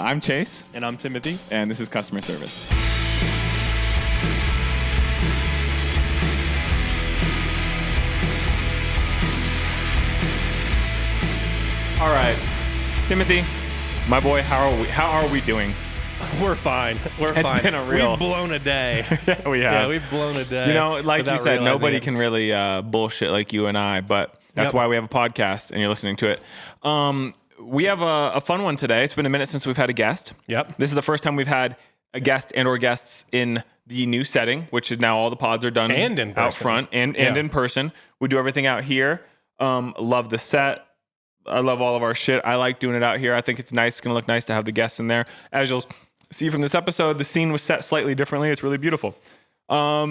I'm Chase. And I'm Timothy. And this is Customer Service. All right. Timothy, my boy, how are we doing? We're fine. We've blown a day. Yeah, we have. Yeah, we've blown a day. You know, like you said, nobody can really bullshit like you and I, but that's why we have a podcast and you're listening to it. We have a fun one today. It's been a minute since we've had a guest. Yep. This is the first time we've had a guest and or guests in the new setting, which is now all the pods are done and in person. Out front and in person. We do everything out here. Love the set. I love all of our shit. I like doing it out here. I think it's nice. It's going to look nice to have the guests in there. As you'll see from this episode, the scene was set slightly differently. It's really beautiful. How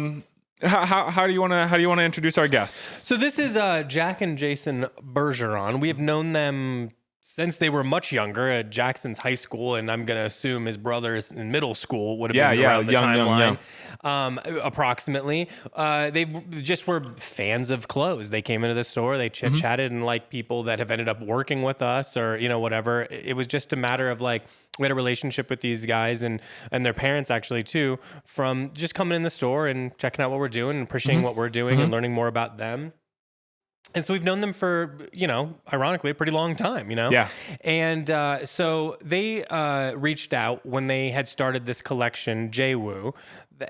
do you want to introduce our guests? So this is Jack and Jason Bergeron. We have known them since they were much younger at Jackson's high school, and I'm going to assume his brothers in middle school would have been around the timeline, approximately. They just were fans of clothes. They came into the store, they chit-chatted, and like people that have ended up working with us or, you know, whatever, it was just a matter of like, we had a relationship with these guys and their parents actually too, from just coming in the store and checking out what we're doing and appreciating what we're doing and learning more about them. And so we've known them for, you know, ironically, a pretty long time, you know? Yeah. And so they reached out when they had started this collection, J.W.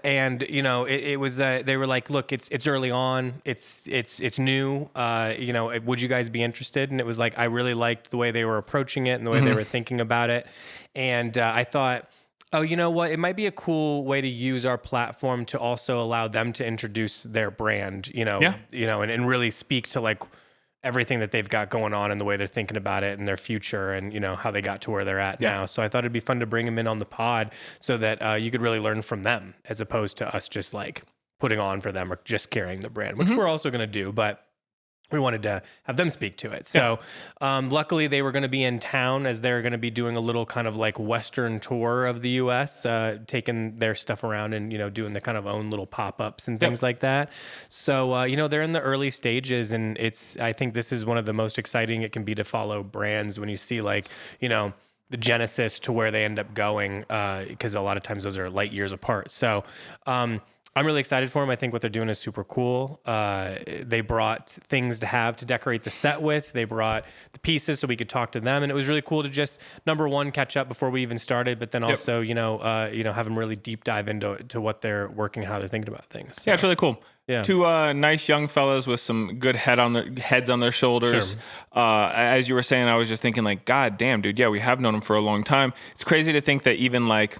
And, you know, it was, they were like, look, it's early on. It's new. You know, would you guys be interested? And it was like, I really liked the way they were approaching it and the way they were thinking about it. And I thought, oh, you know what? It might be a cool way to use our platform to also allow them to introduce their brand, you know, and really speak to like everything that they've got going on and the way they're thinking about it and their future and, you know, how they got to where they're at now. So I thought it'd be fun to bring them in on the pod so that you could really learn from them as opposed to us just like putting on for them or just carrying the brand, which we're also going to do, but we wanted to have them speak to it. So luckily they were going to be in town as they're going to be doing a little kind of like Western tour of the U.S., taking their stuff around and, you know, doing the kind of own little pop-ups and things like that. So, you know, they're in the early stages and I think this is one of the most exciting it can be to follow brands when you see like, you know, the genesis to where they end up going, because a lot of times those are light years apart. So, I'm really excited for them. I think what they're doing is super cool. They brought things to have to decorate the set with. They brought the pieces so we could talk to them, and it was really cool to just number one catch up before we even started, but then also you know have them really deep dive into what they're working, how they're thinking about things. So, yeah, it's really cool. Yeah. Two nice young fellas with some good heads on their shoulders. Sure. As you were saying, I was just thinking like, God damn, dude, yeah, we have known them for a long time. It's crazy to think that even like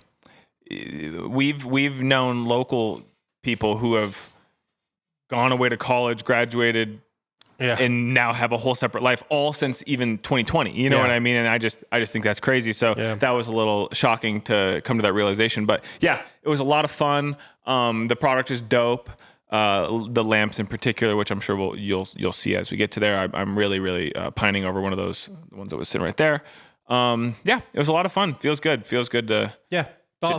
we've known local people who have gone away to college, graduated, and now have a whole separate life, all since even 2020. You know what I mean? And I just think that's crazy. So that was a little shocking to come to that realization. But yeah, it was a lot of fun. The product is dope. The lamps in particular, which I'm sure you'll see as we get to there. I'm really pining over one of those, the ones that was sitting right there. Yeah, it was a lot of fun. Feels good to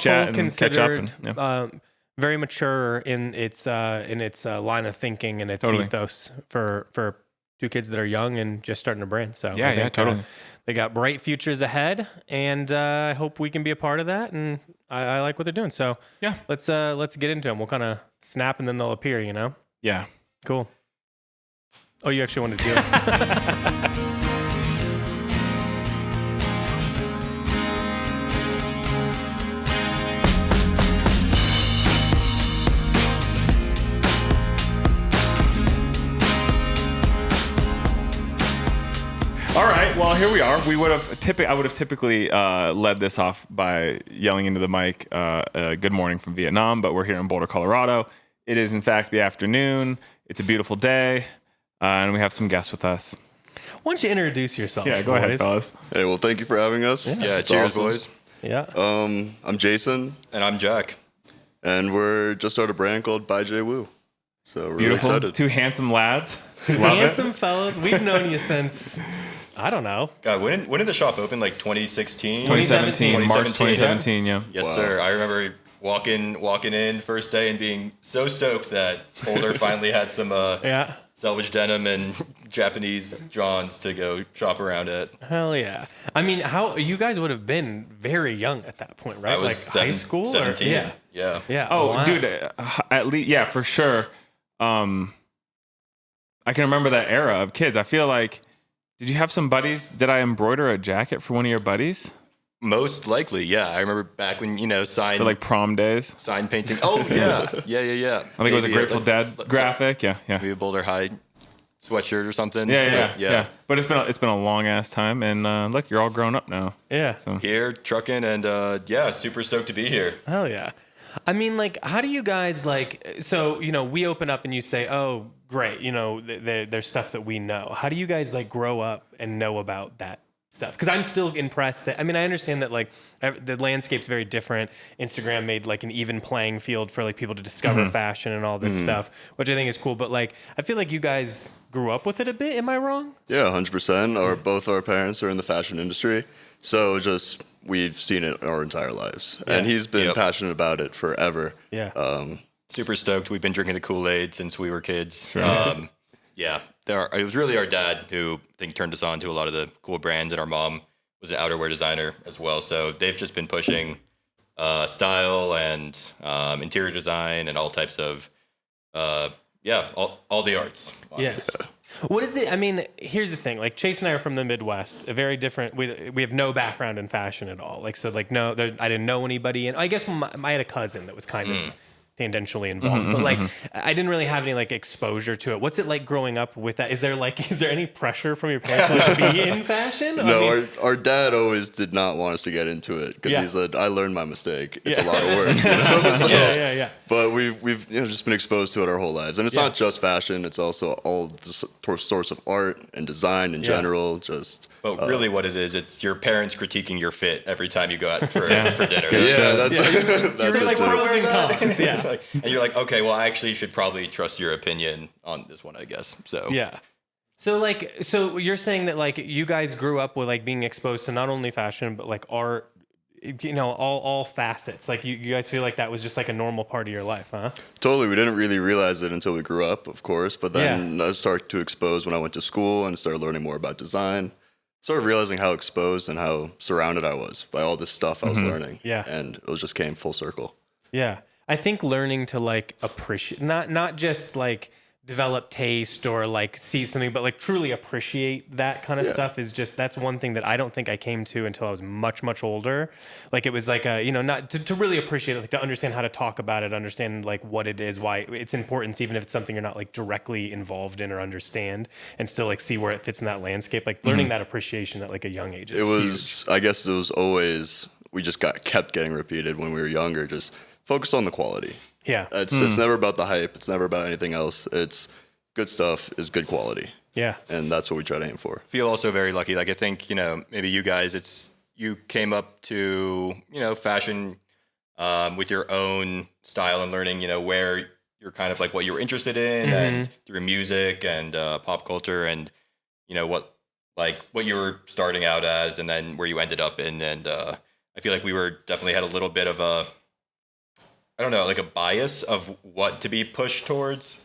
chat and catch up. And, very mature in its line of thinking and its ethos for two kids that are young and just starting a brand. So totally. They got bright futures ahead, and I hope we can be a part of that. And I like what they're doing. So yeah, let's get into them. We'll kind of snap and then they'll appear. You know? Yeah. Cool. Oh, you actually want to do it? All right, well, here we are. I would have typically led this off by yelling into the mic, good morning from Vietnam, but we're here in Boulder, Colorado. It is, in fact, the afternoon. It's a beautiful day, and we have some guests with us. Why don't you introduce yourselves, Yeah, go ahead, fellas. Hey, well, thank you for having us. Yeah, cheers, awesome. Boys. Yeah. I'm Jason. And I'm Jack. And we're just started a brand called BY J.WU. So we're Beautiful. really excited. Two handsome lads. Handsome fellas. We've known you since... I don't know. God, when did the shop open? Like 2016? 2017. March 2017, yeah. Yes, sir. I remember walking in first day and being so stoked that Boulder finally had some salvage denim and Japanese Johns to go shop around at. Hell yeah. I mean, how you guys would have been very young at that point, right? I was Like high school 17. or yeah. Yeah. Yeah. Oh, wow. dude, at least, yeah, for sure. I can remember that era of kids. I feel like, did you have some buddies? Did I embroider a jacket for one of your buddies Most likely, yeah. I remember back when, sign for like prom days? sign painting. Oh, yeah. Yeah. I think it was a Grateful Dead graphic. Yeah. Maybe a Boulder High sweatshirt or something. Yeah. But it's been a long ass time, and look, you're all grown up now. Yeah. So Here, trucking, and super stoked to be here. Hell yeah. I mean, like, how do you guys so, we open up and you say, oh, great, there's stuff that we know. How do you guys grow up and know about that stuff? Because I'm still impressed I understand that the landscape's very different. Instagram made an even playing field for people to discover fashion and all this stuff, which I think is cool. But I feel like you guys grew up with it a bit. Am I wrong? Yeah, 100%. Both our parents are in the fashion industry. So we've seen it our entire lives. Yeah. And he's been Yep. passionate about it forever. Yeah. Super stoked. We've been drinking the Kool-Aid since we were kids. Sure. Yeah, it was really our dad who I think turned us on to a lot of the cool brands, and our mom was an outerwear designer as well. So they've just been pushing style and interior design and all types of all the arts. Yes. What is it? I mean, here's the thing. Chase and I are from the Midwest, a very different. We have no background in fashion at all. No, I didn't know anybody, and I guess I had a cousin that was kind of tangentially involved, but I didn't really have any exposure to it. What's it like growing up with that? Is there any pressure from your parents to be in fashion? No, our dad always did not want us to get into it because he said, "I learned my mistake. It's a lot of work." So, yeah. But we've just been exposed to it our whole lives, and it's not just fashion; it's also all the sorts of art and design in general. But really, what it is, it's your parents critiquing your fit every time you go out for dinner. That's You're it too. pros and cons. Yeah. And you're like, okay, well, I actually should probably trust your opinion on this one, I guess. So Yeah. So you're saying that you guys grew up with being exposed to not only fashion but art, all facets. You guys feel like that was just a normal part of your life, huh? Totally. We didn't really realize it until we grew up, of course. But then I started to expose when I went to school and started learning more about design. Started realizing how exposed and how surrounded I was by all this stuff I was learning. Yeah. And it just came full circle. Yeah. I think learning to appreciate, not just develop taste or see something, but truly appreciate that kind of stuff is that's one thing that I don't think I came to until I was much, much older. It was not to really appreciate it, to understand how to talk about it, understand what it is, why its importance, even if it's something you're not directly involved in or understand, and still see where it fits in that landscape. Learning that appreciation at a young age is huge. I guess it was always, we just kept getting repeated when we were younger, just focus on the quality. Yeah. It's never about the hype. It's never about anything else. It's good stuff is good quality. Yeah. And that's what we try to aim for. Feel also very lucky. I think, maybe you guys, you came up to, fashion with your own style and learning, where you're kind of what you were interested in and through music and pop culture and, what you were starting out as and then where you ended up in. And I feel like we definitely had a little bit of a bias of what to be pushed towards.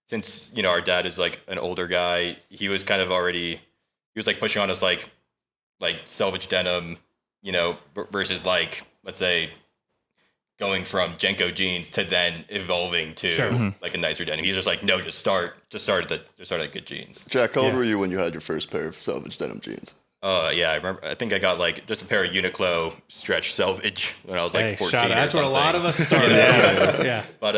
Since, our dad is an older guy, he was kind of already, he was pushing on us salvage denim, versus let's say going from Jenko jeans to then evolving to a nicer denim. He's just no, just start at good jeans. Jack, how old were you when you had your first pair of salvage denim jeans? Yeah, I remember. I think I got just a pair of Uniqlo stretch selvage when I was 14. That's where a lot of us started. Yeah. But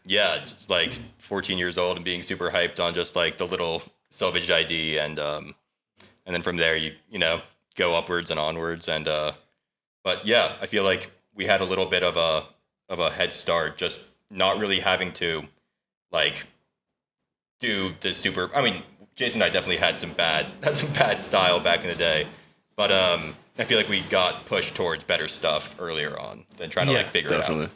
just 14 years old and being super hyped on just the little selvage ID and then from there you go upwards and onwards and but yeah, I feel like we had a little bit of a head start, just not really having to do this super. I mean, Jason and I definitely had some bad style back in the day, but I feel like we got pushed towards better stuff earlier on than trying to figure it out.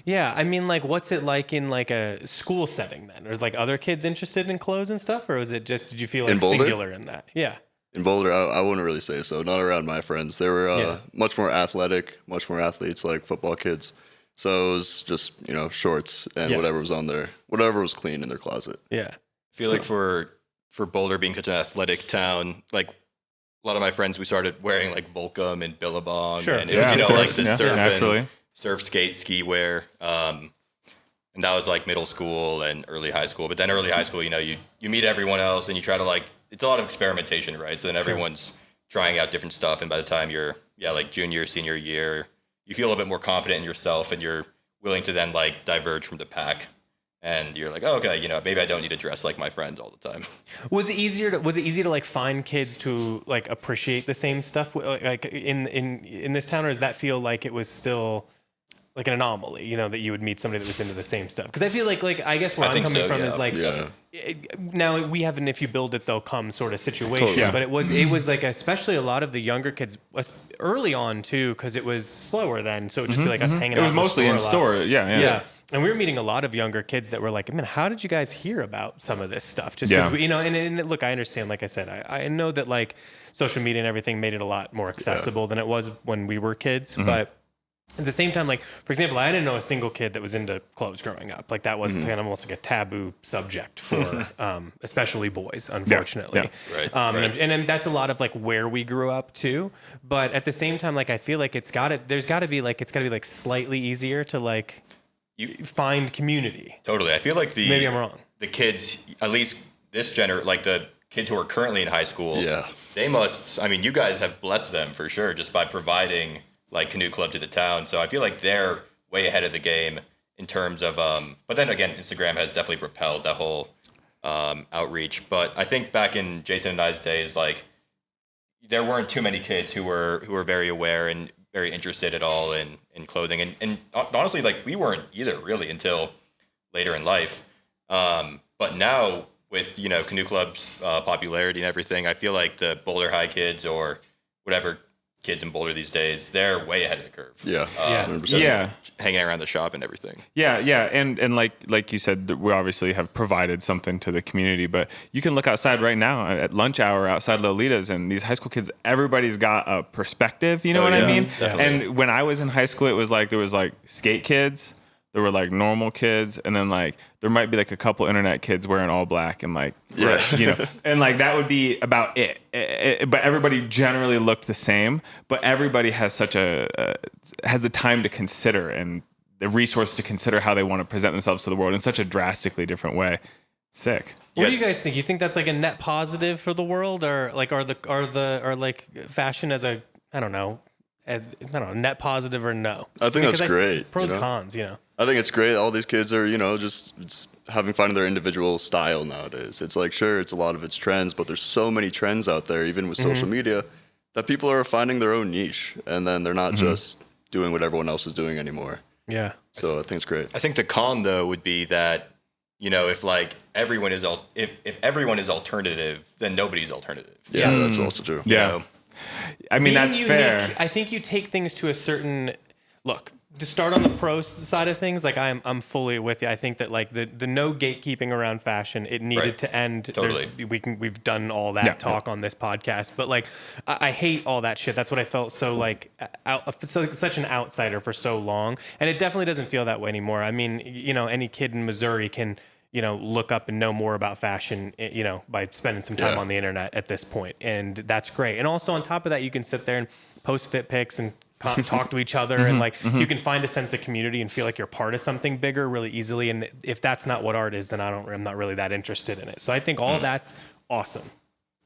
Yeah, I mean, what's it like in a school setting then? There's other kids interested in clothes and stuff, or was it just, did you feel singular in that? Yeah. In Boulder, I wouldn't really say so. Not around my friends. They were much more athletic, much more athletes, like football kids. So it was just, shorts and whatever was on there, whatever was clean in their closet. Yeah. I feel like for Boulder being such an athletic town, like a lot of my friends, we started wearing like Volcom and Billabong, Sure. and it was like the naturally. surf, skate, ski wear. And that was like middle school and early high school. But then early high school, you meet everyone else and you try to like, it's a lot of experimentation, right? So then everyone's trying out different stuff. And by the time you're, like junior, senior year, you feel a little bit more confident in yourself and you're willing to then like diverge from the pack. And you're like, oh, okay, maybe I don't need to dress like my friends all the time. Was it easy to like find kids to like appreciate the same stuff like in this town, or does that feel like it was still like an anomaly, that you would meet somebody that was into the same stuff? Because I feel like I guess where I'm coming from is like, now we have an if you build it they'll come sort of situation, Totally. but it was like especially a lot of the younger kids early on too, because it was slower then, so it would just be like us hanging out. It was mostly in store, yeah. And we were meeting a lot of younger kids that were like, man, how did you guys hear about some of this stuff? Just because, and look, I understand, like I said, I know that like social media and everything made it a lot more accessible than it was when we were kids. But at the same time, like, for example, I didn't know a single kid that was into clothes growing up. Like that was kind of almost like a taboo subject for especially boys, unfortunately. Yeah. Right. And that's a lot of like where we grew up too. But at the same time, like I feel like it's got to be like slightly easier to like find community. Totally. I feel like maybe I'm wrong. The kids, at least this like the kids who are currently in high school, they must, I mean, you guys have blessed them for sure just by providing like Canoe Club to the town. So I feel like they're way ahead of the game in terms of, but then again, Instagram has definitely propelled that whole outreach. But I think back in Jason and I's days, like there weren't too many kids who were very aware and very interested at all in clothing. And honestly, like we weren't either really until later in life. But now with, Canoe Club's popularity and everything, I feel like the Boulder High kids or whatever kids in Boulder these days, they're way ahead of the curve. Yeah. 100%. Hanging around the shop and everything. Yeah. And like you said, we obviously have provided something to the community, but you can look outside right now at lunch hour outside Lolita's, and these high school kids, everybody's got a perspective, you know what I mean? Definitely. And when I was in high school, it was like, there was like skate kids, there were like normal kids, and then like there might be like a couple internet kids wearing all black and like, and like that would be about it. But everybody generally looked the same, but everybody has such has the time to consider and the resource to consider how they want to present themselves to the world in such a drastically different way. Sick. What do you guys think? You think that's like a net positive for the world, or like are like fashion as a net positive or no? I think that's great. Pros, cons, I think it's great. All these kids are, just finding their individual style nowadays. It's like, sure, it's a lot of it's trends, but there's so many trends out there, even with social media, that people are finding their own niche, and then they're not just doing what everyone else is doing anymore. Yeah. So I think it's great. I think the con though would be that, if like everyone is if everyone is alternative, then nobody's alternative. Yeah, that's also true. Yeah. I mean, that's unique, fair. I think you take things to a certain look. To start on the pro side of things, like I'm fully with you. I think that like the no gatekeeping around fashion, it needed to end. Totally. We've done all that talk on this podcast, but like I hate all that shit. That's what I felt so like such an outsider for so long, and it definitely doesn't feel that way anymore. I mean, any kid in Missouri can look up and know more about fashion, by spending some time on the internet at this point, and that's great. And also on top of that, you can sit there and post fit pics and talk to each other, and like you can find a sense of community and feel like you're part of something bigger really easily. And if that's not what art is, then I'm not really that interested in it. So I think all that's awesome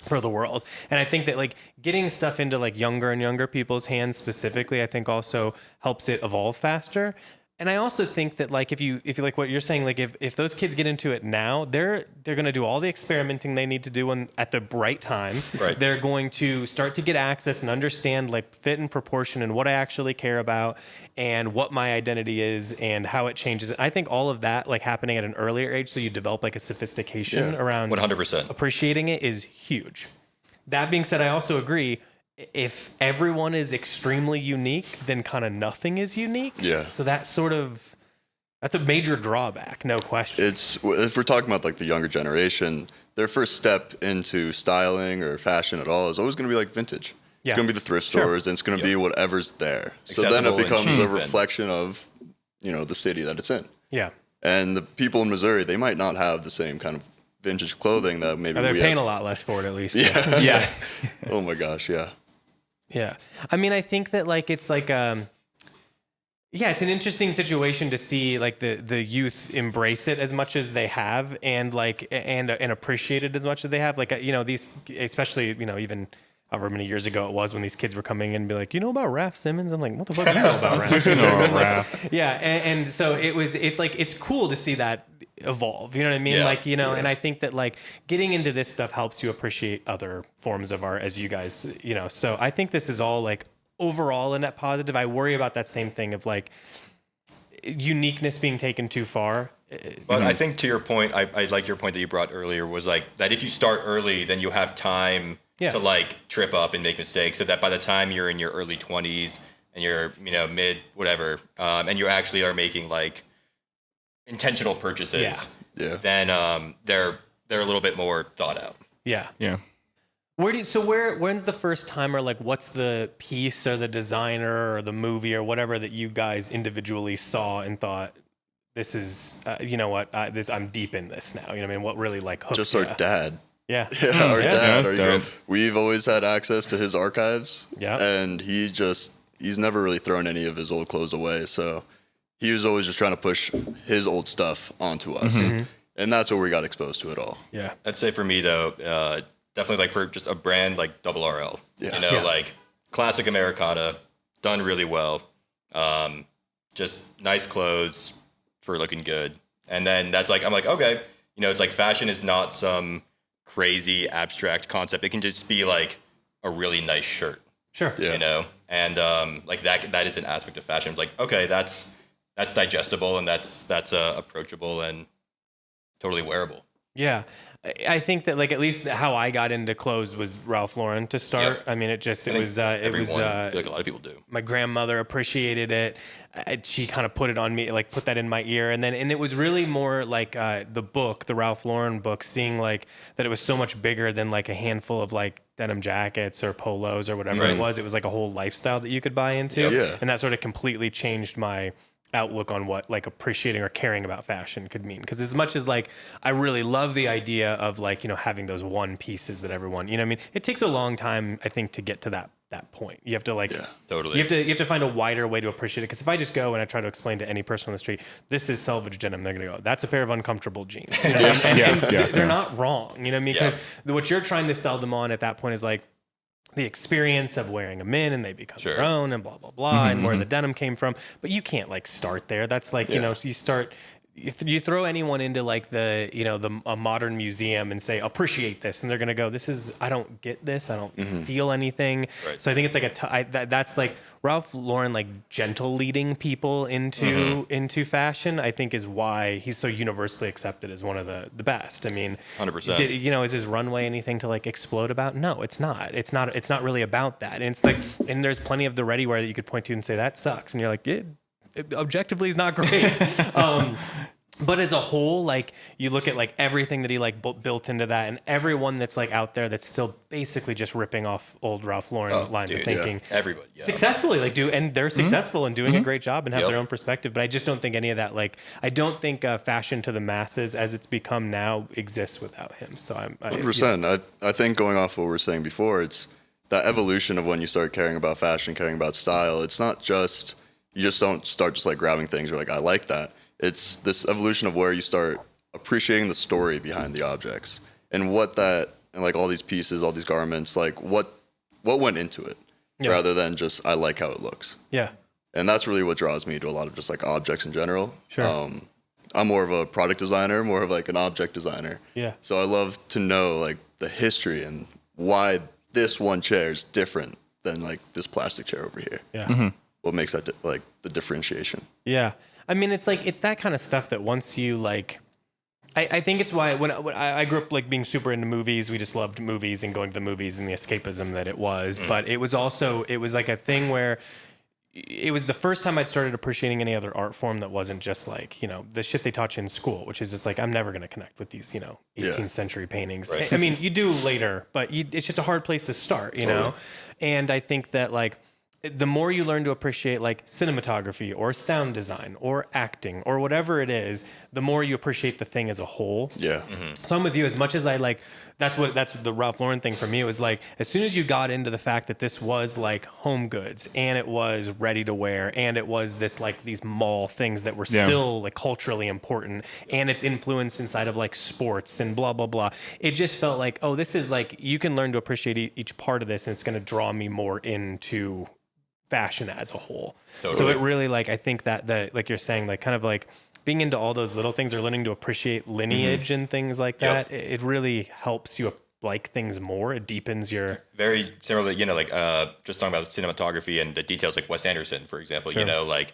for the world. And I think that like getting stuff into like younger and younger people's hands specifically, I think also helps it evolve faster. And I also think that like if you like what you're saying, like if those kids get into it now, they're going to do all the experimenting they need to do at the right time. Right. They're going to start to get access and understand like fit and proportion and what I actually care about and what my identity is and how it changes. I think all of that like happening at an earlier age, so you develop like a sophistication around 100% appreciating it, is huge. That being said, I also agree. If everyone is extremely unique, then kind of nothing is unique. Yeah. So that's a major drawback, no question. If we're talking about like the younger generation, their first step into styling or fashion at all is always going to be like vintage. Yeah. It's going to be the thrift stores, and it's going to be whatever's there. So then Accessible it and becomes cheap a reflection of, the city that it's in. Yeah. And the people in Missouri, they might not have the same kind of vintage clothing that maybe they're paying a lot less for it, at least. Yeah. Yeah. Oh my gosh, yeah. Yeah. I mean, I think that like it's like yeah, it's an interesting situation to see like the youth embrace it as much as they have and like and appreciate it as much as they have. Like these, especially even however many years ago it was when these kids were coming in and be like, you know about Raph Simmons? I'm like, what the fuck do you know about Raph? You know about Raph? Yeah, and so it's like it's cool to see that evolve. You know what I mean? Yeah. Like and I think that like getting into this stuff helps you appreciate other forms of art, as you guys So I think this is all like overall a net positive. I worry about that same thing of like uniqueness being taken too far. But I think to your point, I like your point that you brought earlier was like that if you start early, then you have time to like trip up and make mistakes, so that by the time you're in your early 20s and you're mid whatever, and you actually are making like intentional purchases, then they're a little bit more thought out. Yeah. When's the first time, or like what's the piece or the designer or the movie or whatever that you guys individually saw and thought, this is I'm deep in this now. You know what I mean? What really like hooked Just you? our dad. Yeah. Our dad. that's dope. We've always had access to his archives. Yeah. And he's never really thrown any of his old clothes away. So he was always just trying to push his old stuff onto us. And that's where we got exposed to it all. Yeah. I'd say for me though, definitely like for just a brand like RL, like classic Americana, done really well. Just nice clothes for looking good. And then that's like, I'm like, okay, it's like fashion is not some crazy abstract concept. It can just be like a really nice shirt. Sure. Yeah. And like that is an aspect of fashion. It's like, okay, that's digestible and that's approachable and totally wearable. Yeah. I think that like at least how I got into clothes was Ralph Lauren to start. Yep. I mean, it was I feel like a lot of people do. My grandmother appreciated it. She kind of put it on me, like put that in my ear. And it was really more like the Ralph Lauren book, seeing like that it was so much bigger than like a handful of like denim jackets or polos or whatever it was. It was like a whole lifestyle that you could buy into. Yeah. And that sort of completely changed my outlook on what like appreciating or caring about fashion could mean. Because as much as like I really love the idea of like having those one pieces that everyone what I mean, it takes a long time I think to get to that point. You have to like totally. You have to find a wider way to appreciate it. Because if I just go and I try to explain to any person on the street, this is selvage denim, they're gonna go, that's a pair of uncomfortable jeans. And they're not wrong. You know what I mean? Because what you're trying to sell them on at that point is like the experience of wearing them in and they become their own and blah, blah, blah, and where the denim came from. But you can't like start there. That's like, you throw anyone into like a modern museum and say, appreciate this. And they're going to go, I don't get this. I don't feel anything. Right. So I think it's like that's like Ralph Lauren, like gentle leading people into fashion, I think is why he's so universally accepted as one of the best. I mean, 100%. Is his runway anything to like explode about? No, it's not. It's not really about that. And it's like, and there's plenty of the ready wear that you could point to and say that sucks. And you're like, it objectively is not great. But as a whole, like you look at like everything that he like built into that, and everyone that's like out there that's still basically just ripping off old Ralph Lauren lines of thinking. Everybody successfully and they're successful and doing a great job and have their own perspective. But I just don't think any of that, like I don't think fashion to the masses as it's become now exists without him. So I'm 100%. I think going off what we were saying before, it's that evolution of when you start caring about fashion, caring about style. It's not just you just don't start just like grabbing things. You're like, I like that. It's this evolution of where you start appreciating the story behind the objects and and like all these pieces, all these garments, like what went into it rather than just, I like how it looks. Yeah. And that's really what draws me to a lot of just like objects in general. Sure. I'm more of a product designer, more of like an object designer. Yeah. So I love to know like the history and why this one chair is different than like this plastic chair over here. Yeah. What makes that like the differentiation. Yeah. I mean, it's like, it's that kind of stuff that once you like, I think it's why when I grew up like being super into movies, we just loved movies and going to the movies and the escapism that it was. But it was like a thing where it was the first time I'd started appreciating any other art form that wasn't just like, the shit they taught you in school, which is just like, I'm never going to connect with these, 18th century paintings. Right. I mean, you do later, but it's just a hard place to start, know? And I think that like, the more you learn to appreciate like cinematography or sound design or acting or whatever it is, the more you appreciate the thing as a whole. Yeah. So I'm with you. As much as I like, that's the Ralph Lauren thing for me. It was like, as soon as you got into the fact that this was like home goods and it was ready to wear and it was this like these mall things that were still like culturally important and its influence inside of like sports and blah, blah, blah. It just felt like, oh, this is like, you can learn to appreciate each part of this and it's going to draw me more into fashion as a whole. Totally. So it really like, I think that like you're saying, like kind of like being into all those little things or learning to appreciate lineage and things like that, it really helps you like things more. It deepens your... Very similarly, you know, like just talking about cinematography and the details, like Wes Anderson, for example, you know, like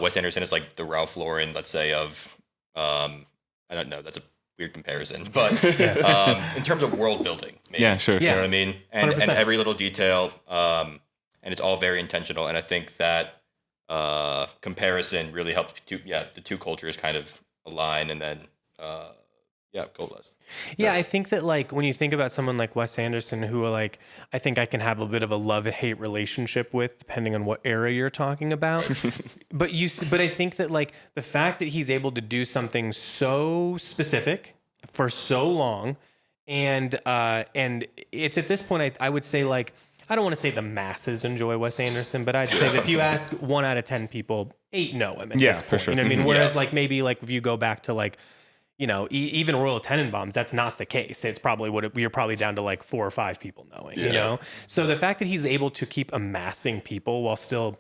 Wes Anderson is like the Ralph Lauren, let's say, of, I don't know, that's a weird comparison, but in terms of world building, maybe, you know what I mean? And every little detail, and it's all very intentional. And I think that comparison really helps the two cultures kind of align and then, coalesce. Yeah, I think that like when you think about someone like Wes Anderson, who like I think I can have a bit of a love-hate relationship with, depending on what era you're talking about. but I think that like the fact that he's able to do something so specific for so long, and it's at this point I would say like, I don't want to say the masses enjoy Wes Anderson, but I'd say that if you ask 1 out of 10 people, 8 know him at this point. For sure. You know what I mean? Whereas like maybe like if you go back to like, you know, even Royal Tenenbaums, that's not the case. It's probably you're probably down to like 4 or 5 people knowing, you know? So the fact that he's able to keep amassing people while still,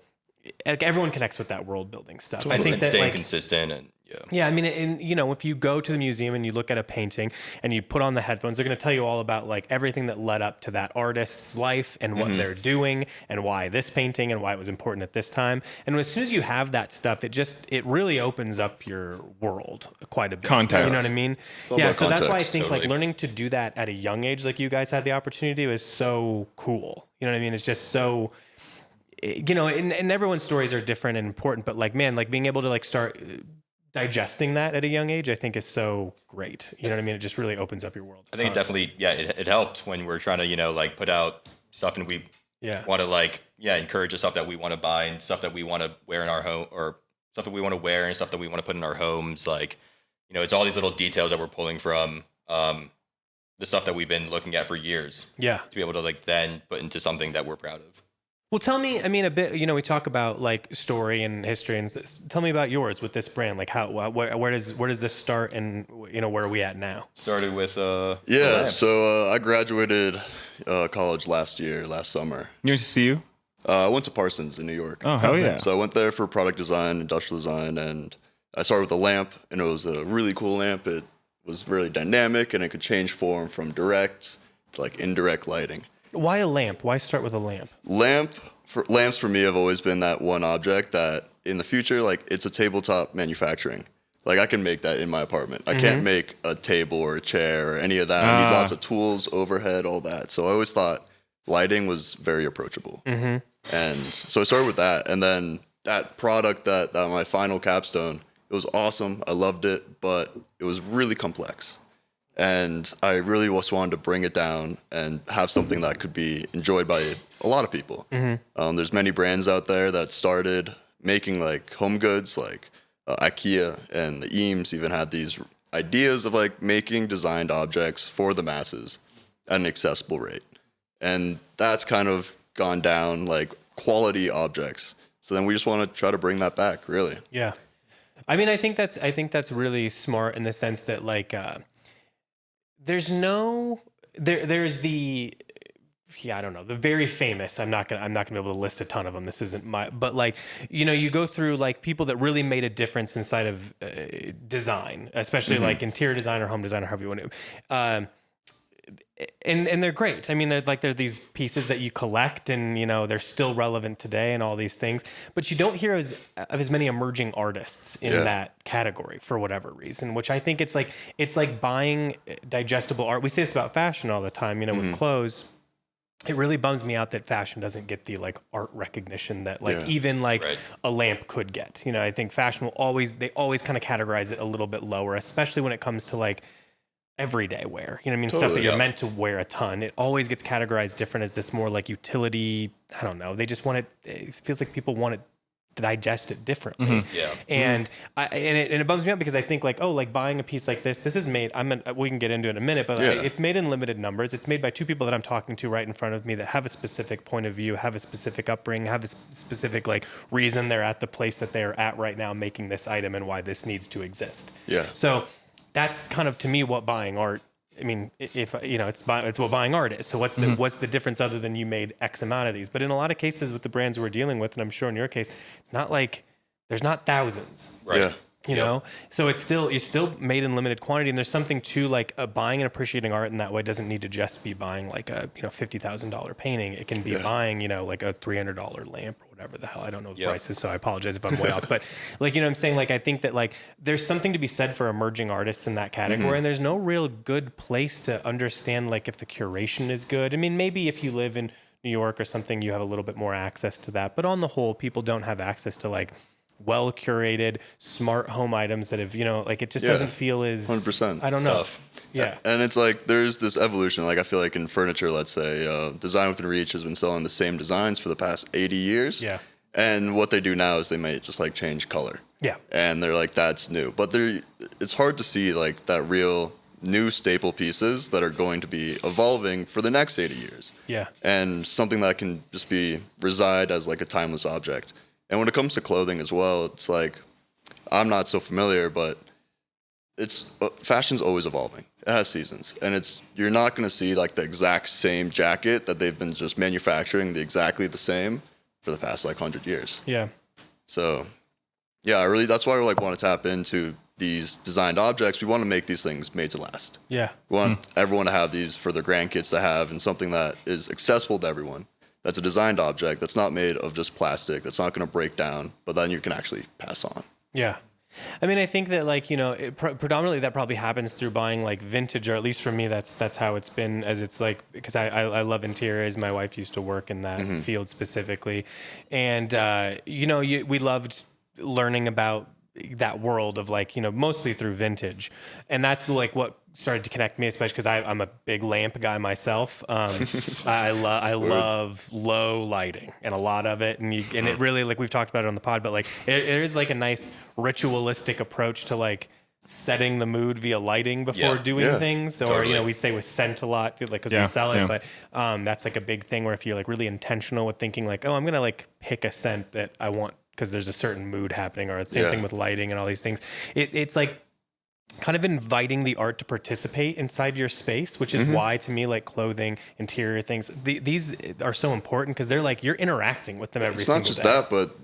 like everyone connects with that world building stuff. Totally. I think and that staying like, consistent and yeah, I mean, and you know, if you go to the museum and you look at a painting and you put on the headphones, they're going to tell you all about like everything that led up to that artist's life and what they're doing and why this painting and why it was important at this time. And as soon as you have that stuff, it really opens up your world quite a bit. Context. You know what I mean? Yeah, so that's why I think totally. like learning to do that at a young age, like you guys had the opportunity, was so cool. You know what I mean? It's just so, you know, and everyone's stories are different and important, but like, man, like being able to like start digesting that at a young age, I think is so great. You know what I mean? It just really opens up your world. I think it definitely, it helps when we're trying to, you know, like put out stuff and we want to like, encourage the stuff that we want to buy and stuff that we want to wear in our home, or stuff that we want to wear and stuff that we want to put in our homes. Like, you know, it's all these little details that we're pulling from the stuff that we've been looking at for years. Yeah. To be able to like then put into something that we're proud of. Well, tell me, I mean, a bit, you know, we talk about like story and history, and tell me about yours with this brand. Like where does this start, and, you know, where are we at now? Started with, so I graduated college last summer. You went to CU? I went to Parsons in New York. Oh, hell yeah. So I went there for product design, industrial design, and I started with a lamp, and it was a really cool lamp. It was really dynamic, and it could change form from direct to like indirect lighting. Why a lamp? Why start with a lamp? Lamps for me have always been that one object that in the future, like it's a tabletop manufacturing. Like I can make that in my apartment. I can't make a table or a chair or any of that. I need lots of tools, overhead, all that. So I always thought lighting was very approachable. And so I started with that. And then that product, that my final capstone, it was awesome. I loved it, but it was really complex. And I really just wanted to bring it down and have something that could be enjoyed by a lot of people. There's many brands out there that started making like home goods, like IKEA and the Eames even had these ideas of like making designed objects for the masses at an accessible rate. And that's kind of gone down, like quality objects. So then we just want to try to bring that back, really. Yeah. I mean, I think that's really smart in the sense that like, there's the, I don't know, the very famous, I'm not gonna be able to list a ton of them. This isn't but like, you know, you go through like people that really made a difference inside of design, especially like interior design or home design or however you want to, and they're great. I mean, they're these pieces that you collect, and you know they're still relevant today, and all these things. But you don't hear of as many emerging artists in that category for whatever reason. Which I think it's like buying digestible art. We say this about fashion all the time. You know, with clothes, it really bums me out that fashion doesn't get the like art recognition that like even like a lamp could get. You know, I think fashion will always kind of categorize it a little bit lower, especially when it comes to like everyday wear. You know what I mean? Stuff Totally, that you're yeah. meant to wear a ton. It always gets categorized different as this more like utility. I don't know. They just want it. It feels like people want it to digest it differently. Yeah. And it bums me out because I think like, oh, like buying a piece like this is made, we can get into it in a minute, but Yeah. it's made in limited numbers. It's made by two people that I'm talking to right in front of me that have a specific point of view, have a specific upbringing, have a specific like reason they're at the place that they're at right now making this item and why this needs to exist. Yeah. So that's kind of to me what buying art. I mean, if you know, it's what buying art is. So what's the difference other than you made X amount of these? But in a lot of cases with the brands we're dealing with, and I'm sure in your case, it's not like there's not thousands. Right. Yeah. You know, so you're still made in limited quantity, and there's something to like buying and appreciating art in that way. Doesn't need to just be buying like a $50,000 painting. It can be buying like a $300 lamp or whatever the hell. I don't know the prices, so I apologize if I'm way off. But like I'm saying, like I think that like there's something to be said for emerging artists in that category, and there's no real good place to understand like if the curation is good. I mean, maybe if you live in New York or something, you have a little bit more access to that. But on the whole, people don't have access to like well curated, smart home items that have, like it just doesn't feel as 100%. I don't know. Stuff. Yeah. And it's like there's this evolution. Like I feel like in furniture, let's say, Design Within Reach has been selling the same designs for the past 80 years. Yeah. And what they do now is they might just like change color. Yeah. And they're like, that's new. But it's hard to see like that real new staple pieces that are going to be evolving for the next 80 years. Yeah. And something that can just reside as like a timeless object. And when it comes to clothing as well, it's like, I'm not so familiar, but fashion's always evolving. It has seasons, and you're not going to see like the exact same jacket that they've been just manufacturing exactly the same for the past like 100 years. Yeah. So, yeah, that's why we like want to tap into these designed objects. We want to make these things made to last. Yeah. We want everyone to have these for their grandkids to have, and something that is accessible to everyone. That's a designed object that's not made of just plastic, that's not going to break down, but then you can actually pass on. Yeah. I mean, I think that like, predominantly that probably happens through buying like vintage, or at least for me, that's how it's been, as it's like, because I love interiors. My wife used to work in that field specifically. And, we loved learning about that world of like, mostly through vintage. And that's like what started to connect me, especially because I'm a big lamp guy myself. I love low lighting and a lot of it. And it really, like we've talked about it on the pod, but like it is like a nice ritualistic approach to like setting the mood via lighting before doing things. Or, Totally. we say with scent a lot, like, cause we sell it, but that's like a big thing where if you're like really intentional with thinking like, oh, I'm going to like pick a scent that I want, because there's a certain mood happening, or the same thing with lighting and all these things. It's like kind of inviting the art to participate inside your space, which is why to me, like clothing, interior things, these are so important, because they're like, you're interacting with them every single day. It's not just that, but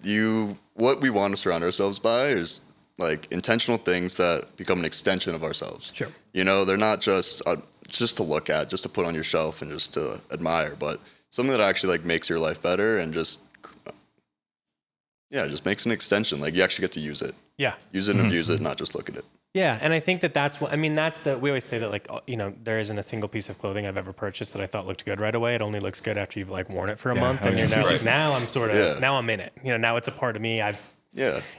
what we want to surround ourselves by is like intentional things that become an extension of ourselves. Sure. They're not just to look at, just to put on your shelf and just to admire, but something that actually like makes your life better and just makes an extension. Like you actually get to use it. Yeah. Use it and abuse it, not just look at it. Yeah, and I think that's what, we always say that like, there isn't a single piece of clothing I've ever purchased that I thought looked good right away. It only looks good after you've like worn it for a month, and you're now like, now I'm sort of, now I'm in it. Now it's a part of me. And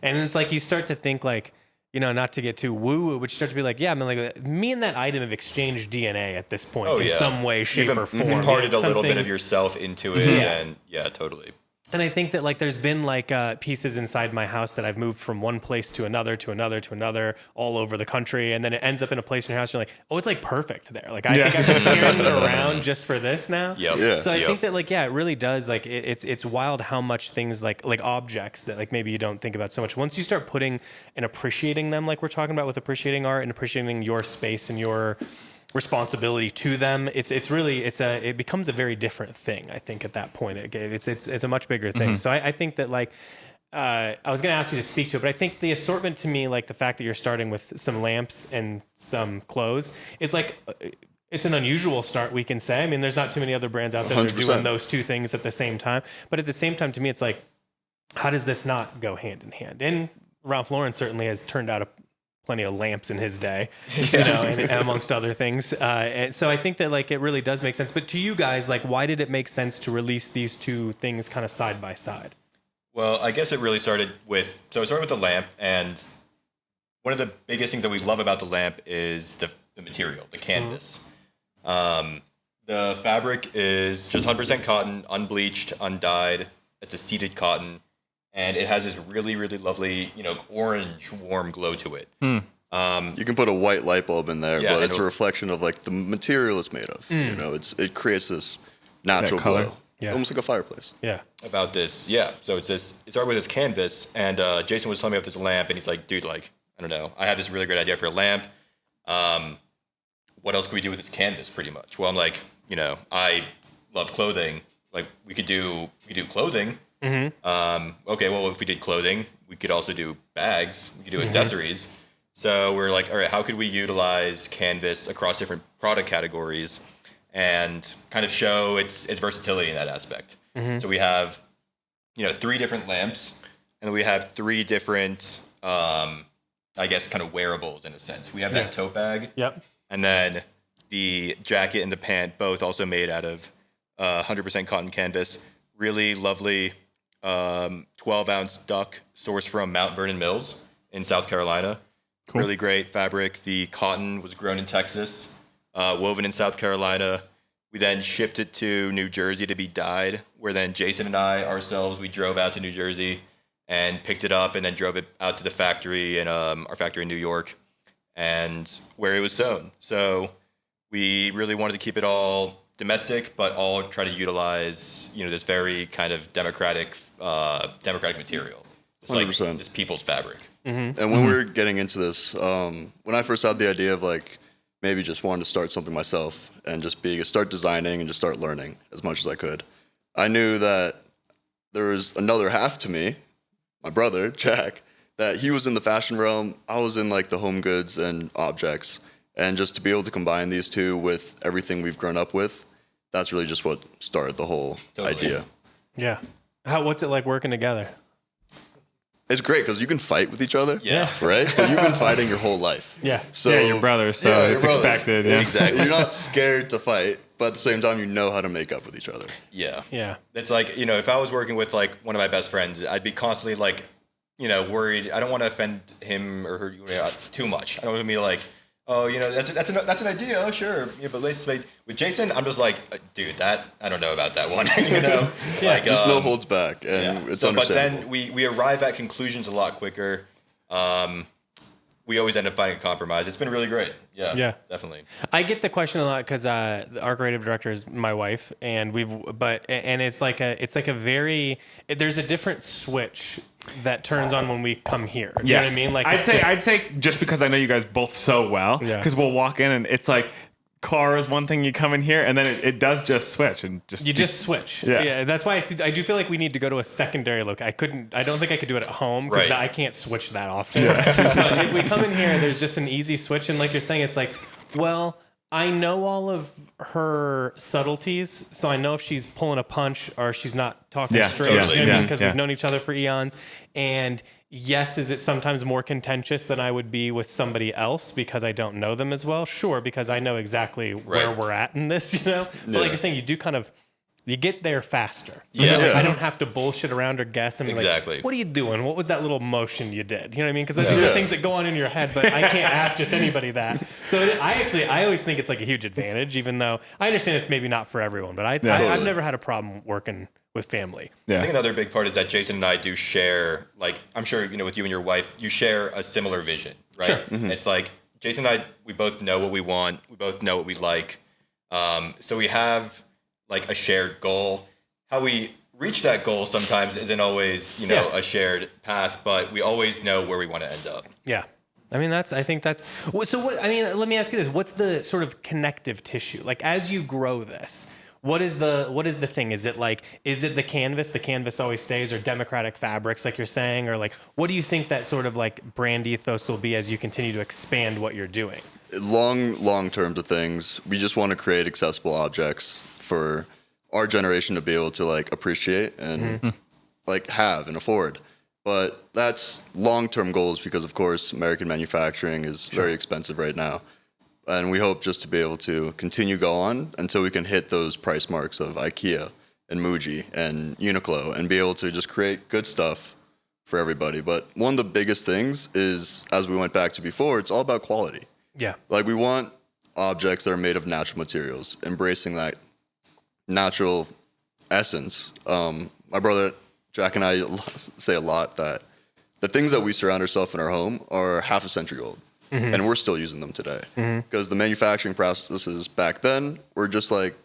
it's like, you start to think like, not to get too woo-woo, but you start to be like, like me and that item have exchanged DNA at this point in some way, shape, or form. Imparted a little bit of yourself into it, and totally. And I think that like there's been like pieces inside my house that I've moved from one place to another, all over the country, and then it ends up in a place in your house. You're like, oh, it's like perfect there. Like I think I've been carrying it around just for this now. So I think that like it really does like it's wild how much things like objects that like maybe you don't think about so much. Once you start putting and appreciating them, like we're talking about with appreciating art and appreciating your space and your responsibility to them, it becomes a very different thing. I think at that point, it's a much bigger thing. So I think that like I was going to ask you to speak to it, but I think the assortment to me, like the fact that you're starting with some lamps and some clothes, is like it's an unusual start, we can say. I mean, there's not too many other brands out there that are doing those two things at the same time. But at the same time, to me, it's like, how does this not go hand in hand? And Ralph Lauren certainly has turned out plenty of lamps in his day, and amongst other things. And so I think that like it really does make sense. But to you guys, like, why did it make sense to release these two things kind of side by side? Well, I guess it really started with the lamp, and one of the biggest things that we love about the lamp is the the material, the canvas. The fabric is just 100% cotton, unbleached, undyed. It's a seeded cotton, and it has this really, really lovely, orange, warm glow to it. You can put a white light bulb in there, but it's a reflection of like the material it's made of. It creates this natural glow, almost like a fireplace. Yeah. About this, so it started with this canvas, and Jason was telling me about this lamp, and he's like, dude, like, I don't know, I have this really great idea for a lamp. What else can we do with this canvas, pretty much? Well, I'm like, I love clothing. Like, we could do clothing. Okay, well, if we did clothing, we could also do bags. We could do accessories. So we're like, all right, how could we utilize canvas across different product categories and kind of show its versatility in that aspect? So we have, 3 different lamps, and we have 3 different, I guess, kind of wearables in a sense. We have that tote bag. Yep. And then the jacket and the pant, both also made out of 100% cotton canvas. Really lovely 12-ounce duck sourced from Mount Vernon Mills in South Carolina. Cool. Really great fabric. The cotton was grown in Texas, woven in South Carolina. We then shipped it to New Jersey to be dyed, where then Jason and I ourselves, we drove out to New Jersey and picked it up and then drove it out to the factory in our factory in New York and where it was sewn. So we really wanted to keep it all domestic, but all try to utilize, this very kind of democratic material. It's 100%. Like this people's fabric. And when we were getting into this, when I first had the idea of like maybe just wanting to start something myself and just start designing and just start learning as much as I could, I knew that there was another half to me, my brother, Jack, that he was in the fashion realm. I was in like the home goods and objects. And just to be able to combine these two with everything we've grown up with, that's really just what started the whole idea. Yeah. What's it like working together? It's great because you can fight with each other. Yeah. Right? But you've been fighting your whole life. Yeah. So your brothers, so it's expected. Exactly. You're not scared to fight, but at the same time, you know how to make up with each other. Yeah. Yeah. It's like, if I was working with like one of my best friends, I'd be constantly like, worried. I don't want to offend him or her too much. I don't want to be like, oh, that's an idea. Oh, sure. Yeah, but with Jason, I'm just like, dude, I don't know about that one. Like, just no holds back, and it's understandable. But then we arrive at conclusions a lot quicker. We always end up finding a compromise. It's been really great. Yeah, definitely. I get the question a lot because our creative director is my wife, and it's like a very, there's a different switch that turns on when we come here. Do you know what I mean? Like I'd say just because I know you guys both so well, because we'll walk in and it's like car is one thing, you come in here and then it does just switch and just switch. Yeah. That's why I do feel like we need to go to a secondary look. I don't think I could do it at home because I can't switch that often. But if we come in here, there's just an easy switch. And like you're saying, it's like, well, I know all of her subtleties, so I know if she's pulling a punch or she's not talking straight. Totally. Because we've known each other for eons. And yes, is it sometimes more contentious than I would be with somebody else because I don't know them as well? Sure, because I know exactly where we're at in this, But like you're saying, you do kind of, you get there faster. I don't have to bullshit around or guess and be like, what are you doing? What was that little motion you did? You know what I mean? Because these are things that go on in your head, but I can't ask just anybody that. So I always think it's like a huge advantage, even though I understand it's maybe not for everyone, but I've never had a problem working with family. I think another big part is that Jason and I do share, like, I'm sure, with you and your wife, you share a similar vision, right? Sure. Mm-hmm. It's like Jason and I, we both know what we want. We both know what we like. So we have like a shared goal. How we reach that goal sometimes isn't always, a shared path, but we always know where we want to end up. Yeah. I mean, let me ask you this. What's the sort of connective tissue? Like, as you grow this, what is the thing? Is it the canvas? The canvas always stays, or democratic fabrics, like you're saying? Or like, what do you think that sort of like brand ethos will be as you continue to expand what you're doing? Long terms of things, we just want to create accessible objects for our generation to be able to like appreciate and like have and afford. But that's long-term goals because of course American manufacturing is very expensive right now. And we hope just to be able to continue go on until we can hit those price marks of IKEA and Muji and Uniqlo and be able to just create good stuff for everybody. But one of the biggest things is, as we went back to before, it's all about quality. Yeah. Like we want objects that are made of natural materials, embracing that natural essence. My brother Jack and I say a lot that the things that we surround ourselves in our home are half a century old, and we're still using them today. Because the manufacturing processes back then were just like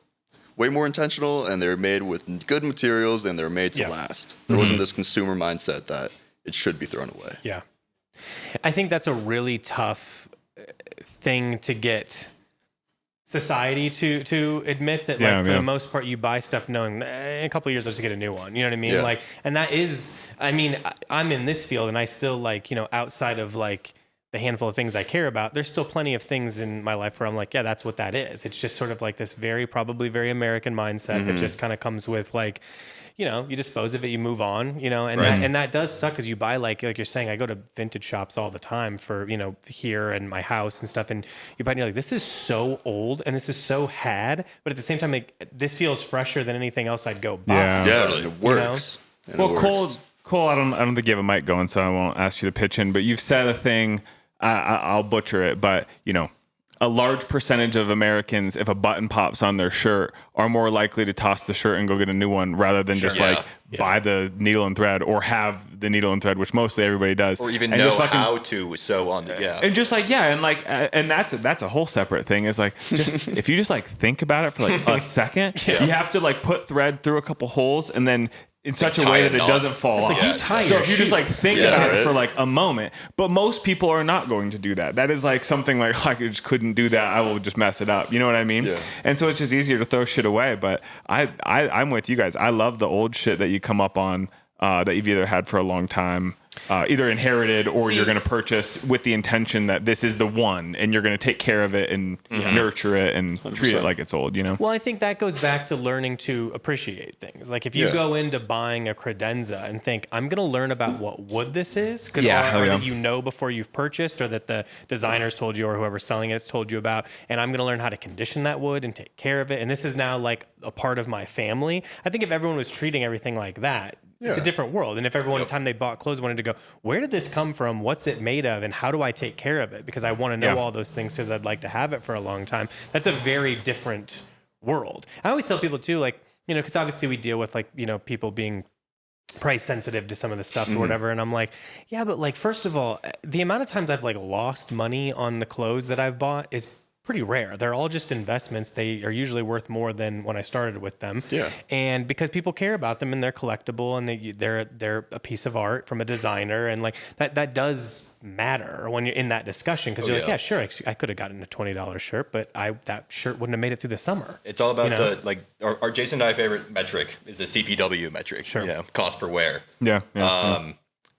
way more intentional, and they're made with good materials, and they're made to last. There wasn't this consumer mindset that it should be thrown away. Yeah. I think that's a really tough thing to get society to admit that, like, for the most part, you buy stuff knowing in a couple of years I'll just get a new one. You know what I mean? Like, and that is, I mean, I'm in this field, and I still, like, you know, outside of like the handful of things I care about, there's still plenty of things in my life where I'm like, yeah, that's what that is. It's just sort of like this probably very American mindset that just kind of comes with, like, you know, you dispose of it, you move on, you know, and that does suck, because you buy, like you're saying, I go to vintage shops all the time for, you know, here and my house and stuff, and you buy and you're like, this is so old and this is so had, but at the same time, like, this feels fresher than anything else I'd go buy. Yeah, it works. You know? Well, Cole, I don't think you have a mic going, so I won't ask you to pitch in, but you've said a thing, I'll butcher it, but, you know, a large percentage of Americans, if a button pops on their shirt, are more likely to toss the shirt and go get a new one rather than just buy the needle and thread, or have the needle and thread, which mostly everybody does, or even know how to sew on the and just like and that's a whole separate thing. Is like, just if you just like think about it for like a second, you have to like put thread through a couple holes and then in such a way that it doesn't fall off. You tie so if you just like think about it for like a moment, but most people are not going to do that. That is like something like, I just couldn't do that, I will just mess it up. You know what I mean? Yeah. And so it's just easier to throw shit away. But I'm with you guys. I love the old shit that you come up on that you've either had for a long time, either inherited or you're going to purchase with the intention that this is the one, and you're going to take care of it and nurture it and 100%. Treat it like it's old, you know? Well, I think that goes back to learning to appreciate things. Like, if you go into buying a credenza and think, I'm going to learn about what wood this is, because that you know before you've purchased, or that the designers told you, or whoever's selling it has told you about, and I'm going to learn how to condition that wood and take care of it, and this is now like a part of my family. I think if everyone was treating everything like that, it's a different world. And if everyone, time they bought clothes, wanted to go, where did this come from? What's it made of? And how do I take care of it? Because I want to know all those things, because I'd like to have it for a long time. That's a very different world. I always tell people too, like, you know, because obviously we deal with, like, you know, people being price sensitive to some of the stuff or whatever. And I'm like, yeah, but like, first of all, the amount of times I've like lost money on the clothes that I've bought is pretty rare. They're all just investments. They are usually worth more than when I started with them. Yeah. And because people care about them, and they're collectible, and they're a piece of art from a designer, and like that does matter when you're in that discussion, because you're like, yeah, sure, I could have gotten a $20 shirt, but that shirt wouldn't have made it through the summer. It's all about the, like, our Jason and I favorite metric is the CPW metric. Sure. You know, cost per wear.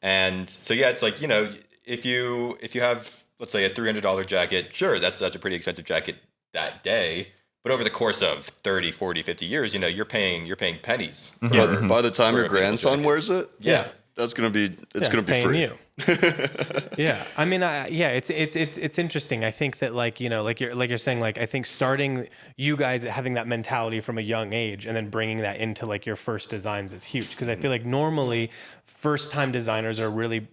And so it's like, you know, if you have, let's say, a $300 jacket, sure, that's a pretty expensive jacket that day. But over the course of 30, 40, 50 years, you know, you're paying pennies. By the time your grandson wears it, that's going to be, it's going to be free. You. I mean, it's interesting. I think that, like, you know, like you're saying, like, I think starting you guys having that mentality from a young age, and then bringing that into like your first designs is huge. Because I feel like normally first time designers are really,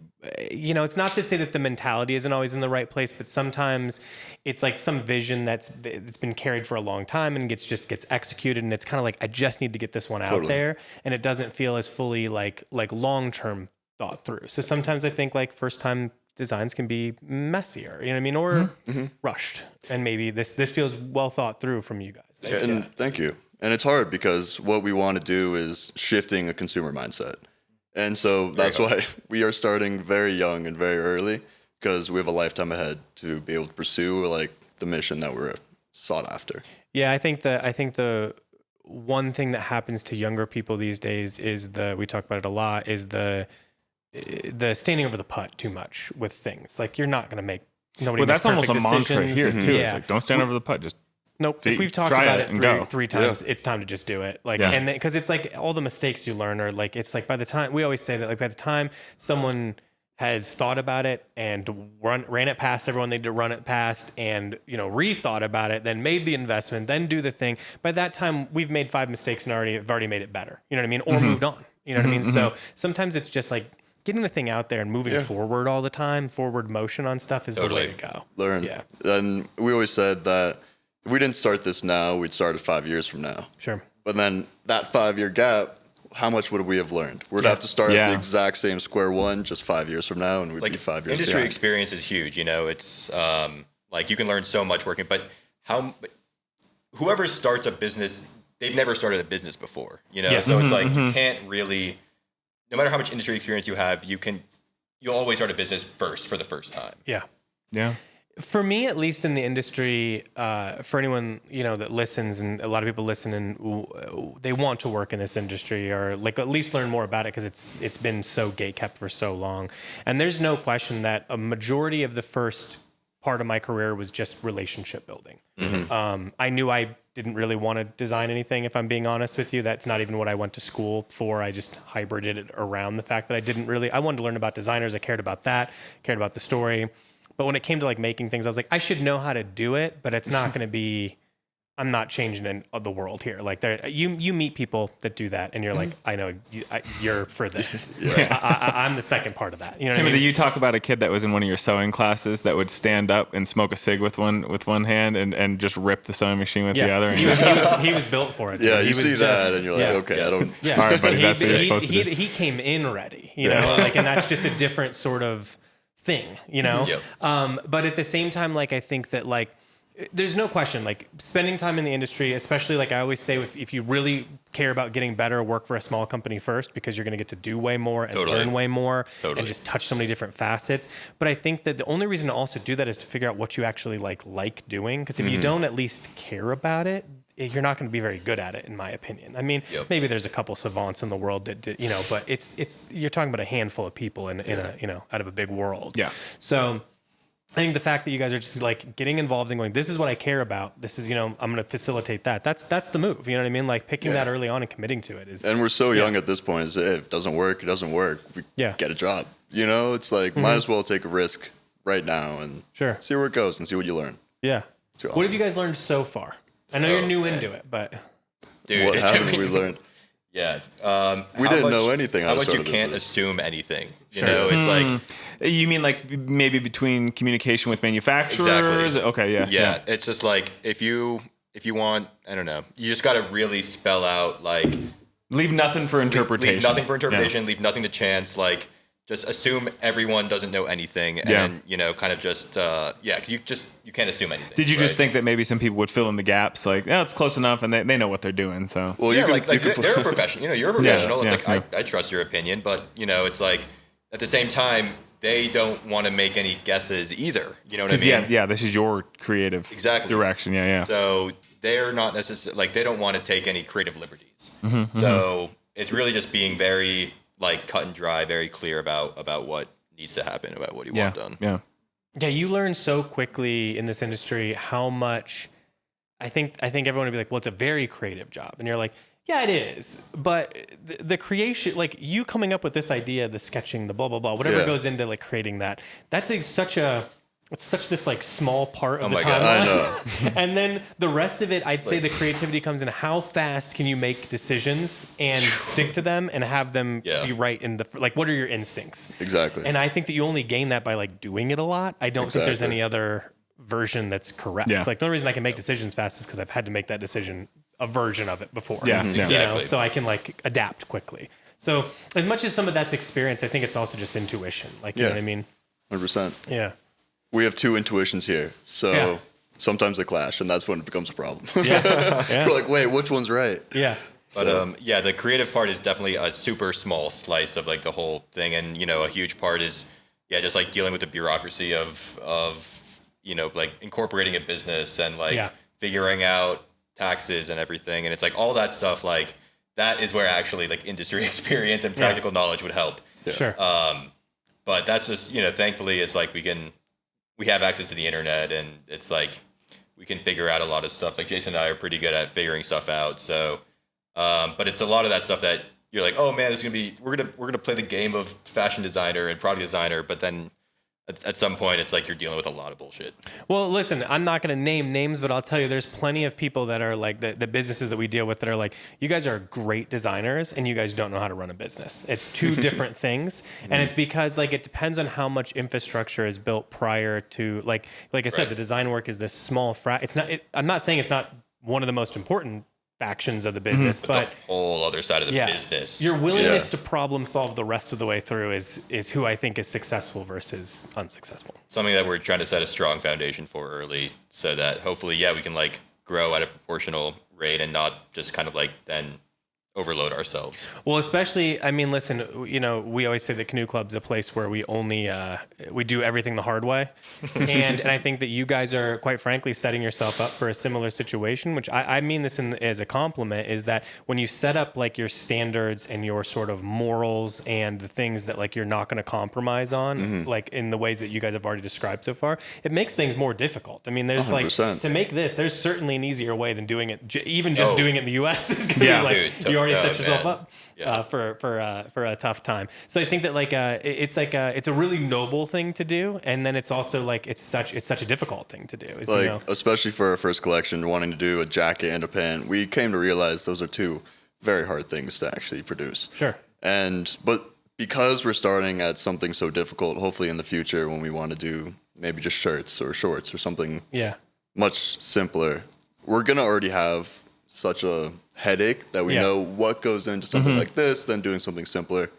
you know, it's not to say that the mentality isn't always in the right place, but sometimes it's like some vision it's been carried for a long time and gets executed, and it's kind of like, I just need to get this one out there, and it doesn't feel as fully like long-term thought through. So sometimes I think like first time designs can be messier, you know what I mean, or rushed, and maybe this feels well thought through from you guys. Thank you. And it's hard, because what we want to do is shifting a consumer mindset. And so that's why we are starting very young and very early, because we have a lifetime ahead to be able to pursue like the mission that we're sought after. Yeah, I think the one thing that happens to younger people these days is we talk about it a lot, is the standing over the putt too much with things. Like, you're not going to make nobody. Well, that's almost a mantra here too. Yeah. It's like, don't stand over the putt. Just nope. If we've talked about it three times, it's time to just do it. Like, and because it's like all the mistakes you learn are like, it's like by the time, we always say that, like, by the time someone has thought about it and ran it past everyone they did run it past, and, you know, rethought about it, then made the investment, then do the thing. By that time, we've made 5 mistakes and have already made it better. You know what I mean? Or moved on. You know what I mean? So sometimes it's just like getting the thing out there and moving forward all the time. Forward motion on stuff is the way to go. Learn. Yeah. And we always said that if we didn't start this now, we'd start it 5 years from now. Sure. But then that 5 year gap, how much would we have learned? We'd have to start at the exact same square one just 5 years from now, and we'd be 5 years industry behind. experience is huge. You know, it's like you can learn so much working, but whoever starts a business, they've never started a business before. You know, so it's like you can't really, no matter how much industry experience you have, you'll always start a business first for the first time. Yeah. Yeah. For me, at least in the industry, for anyone, you know, that listens, and a lot of people listen and they want to work in this industry or like at least learn more about it because it's been so gatekept for so long. And there's no question that a majority of the first part of my career was just relationship building. I knew I didn't really want to design anything, if I'm being honest with you. That's not even what I went to school for. I just hybrided it around the fact that I wanted to learn about designers. I cared about that, cared about the story. But when it came to like making things, I was like, I should know how to do it, but it's not going to be, I'm not changing the world here. Like you meet people that do that and you're like, I know you're for this. I'm the second part of that. You know Timothy, what I mean? you talk about a kid that was in one of your sewing classes that would stand up and smoke a cig with one hand and just rip the sewing machine with the other. And he was built for it. Yeah, he you was see that and you're like, okay, I don't. Yeah. All right, buddy, that's what you're supposed to do. He came in ready, you know, like, and that's just a different sort of thing, you know? But at the same time, like, I think that like, there's no question, like spending time in the industry, especially like I always say, if you really care about getting better, work for a small company first, because you're going to get to do way more and learn way more and just touch so many different facets. But I think that the only reason to also do that is to figure out what you actually like doing. Because if you don't at least care about it, you're not going to be very good at it, in my opinion. I mean, maybe there's a couple savants in the world that, you know, but it's you're talking about a handful of people in a, you know, out of a big world. Yeah. So I think the fact that you guys are just like getting involved and going, this is what I care about. This is, you know, I'm going to facilitate that. That's the move. You know what I mean? Like picking that early on and committing to it is. And we're so young at this point. If it doesn't work, it doesn't work. We get a job. You know, it's like might as well take a risk right now and see where it goes and see what you learn. Yeah. Awesome. What have you guys learned so far? I know you're new into it, but dude, what haven't we learned? We didn't know anything. How much you can't assume anything. You know, it's like. You mean like maybe between communication with manufacturers? Exactly. Okay, yeah. It's just like if you want, I don't know, you just got to really spell out like. Leave nothing for interpretation. Leave nothing for interpretation. Leave nothing to chance. Like. Just assume everyone doesn't know anything, and you know, kind of just you can't assume anything. Did you just think that maybe some people would fill in the gaps, like, yeah, it's close enough, and they know what they're doing? So well, they're a professional. You know, you're a professional. It's like I trust your opinion, but you know, it's like at the same time they don't want to make any guesses either. You know what I mean? Yeah, this is your creative direction. Yeah. So they're not necessarily like they don't want to take any creative liberties. So it's really just being very like cut and dry, very clear about what needs to happen, about what you want done. Yeah, you learn so quickly in this industry how much. I think everyone would be like, well, it's a very creative job, and you're like, yeah, it is. But the creation, like you coming up with this idea, the sketching, the blah blah blah, whatever goes into like creating that, that's such this like small part of the timeline. I know. And then the rest of it, I'd say the creativity comes in how fast can you make decisions and stick to them and have them be right in the, like, what are your instincts? Exactly. And I think that you only gain that by like doing it a lot. I don't think there's any other version that's correct. Like the only reason I can make decisions fast is because I've had to make that decision, a version of it before. You know, so I can like adapt quickly. So as much as some of that's experience, I think it's also just intuition. Like, you know what I mean? 100%. Yeah. We have two intuitions here, so sometimes they clash, and that's when it becomes a problem. We're like, wait, which one's right? Yeah. But the creative part is definitely a super small slice of like the whole thing, and you know, a huge part is just like dealing with the bureaucracy of you know, like incorporating a business and like figuring out taxes and everything, and it's like all that stuff. Like that is where actually like industry experience and practical knowledge would help. Sure. But that's just, you know, thankfully it's like we have access to the internet, and it's like we can figure out a lot of stuff. Like Jason and I are pretty good at figuring stuff out. So, but it's a lot of that stuff that you're like, oh man, we're gonna play the game of fashion designer and product designer, but then at some point it's like you're dealing with a lot of bullshit. Well, listen, I'm not going to name names, but I'll tell you, there's plenty of people that are like the businesses that we deal with that are like, you guys are great designers and you guys don't know how to run a business. It's two different things. And it's because like, it depends on how much infrastructure is built prior to like I said, the design work is this small I'm not saying it's not one of the most important factions of the business, but the whole other side of the business. Your willingness to problem solve the rest of the way through is who I think is successful versus unsuccessful. Something that we're trying to set a strong foundation for early, so that hopefully, we can like grow at a proportional rate and not just kind of like then overload ourselves. Well, especially, I mean, listen, we always say that Canoe Club's a place where we only, we do everything the hard way. And I think that you guys are, quite frankly, setting yourself up for a similar situation, which I mean this as a compliment, is that when you set up like your standards and your sort of morals and the things that like you're not going to compromise on, like in the ways that you guys have already described so far, it makes things more difficult. I mean, there's 100%. Like, to make this, there's certainly an easier way than doing it, even just doing it in the US is going to be like, dude, you already set yourself up for a tough time. So I think that like it's a really noble thing to do, and then it's also like it's such a difficult thing to do. Like especially for our first collection, wanting to do a jacket and a pant, we came to realize those are two very hard things to actually produce. Sure. But because we're starting at something so difficult, hopefully in the future when we want to do maybe just shirts or shorts or something much simpler, we're gonna already have such a headache that we know what goes into something like this, then doing something simpler,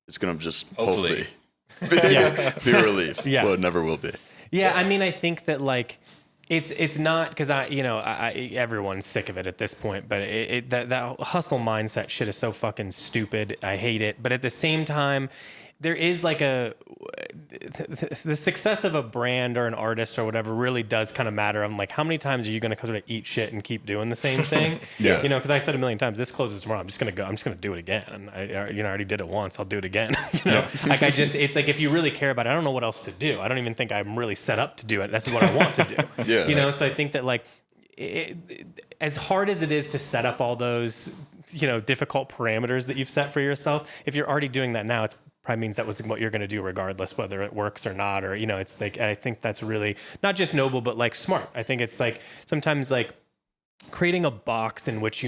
it's going to just hopefully be a relief. Well, it never will be. Yeah, I mean, I think that like it's not because everyone's sick of it at this point, but that hustle mindset shit is so fucking stupid. I hate it. But at the same time, there is like the success of a brand or an artist or whatever really does kind of matter. I'm like, how many times are you going to sort of eat shit and keep doing the same thing? Because I said a million times, this closes tomorrow. I'm just going to do it again. And I already did it once. I'll do it again. Like it's like, if you really care about it, I don't know what else to do. I don't even think I'm really set up to do it. That's what I want to do. So I think that like, as hard as it is to set up all those, difficult parameters that you've set for yourself, if you're already doing that now, it's probably means that was what you're going to do regardless, whether it works or not, or, it's like, I think that's really not just noble, but like smart. I think it's like sometimes like creating a box in which,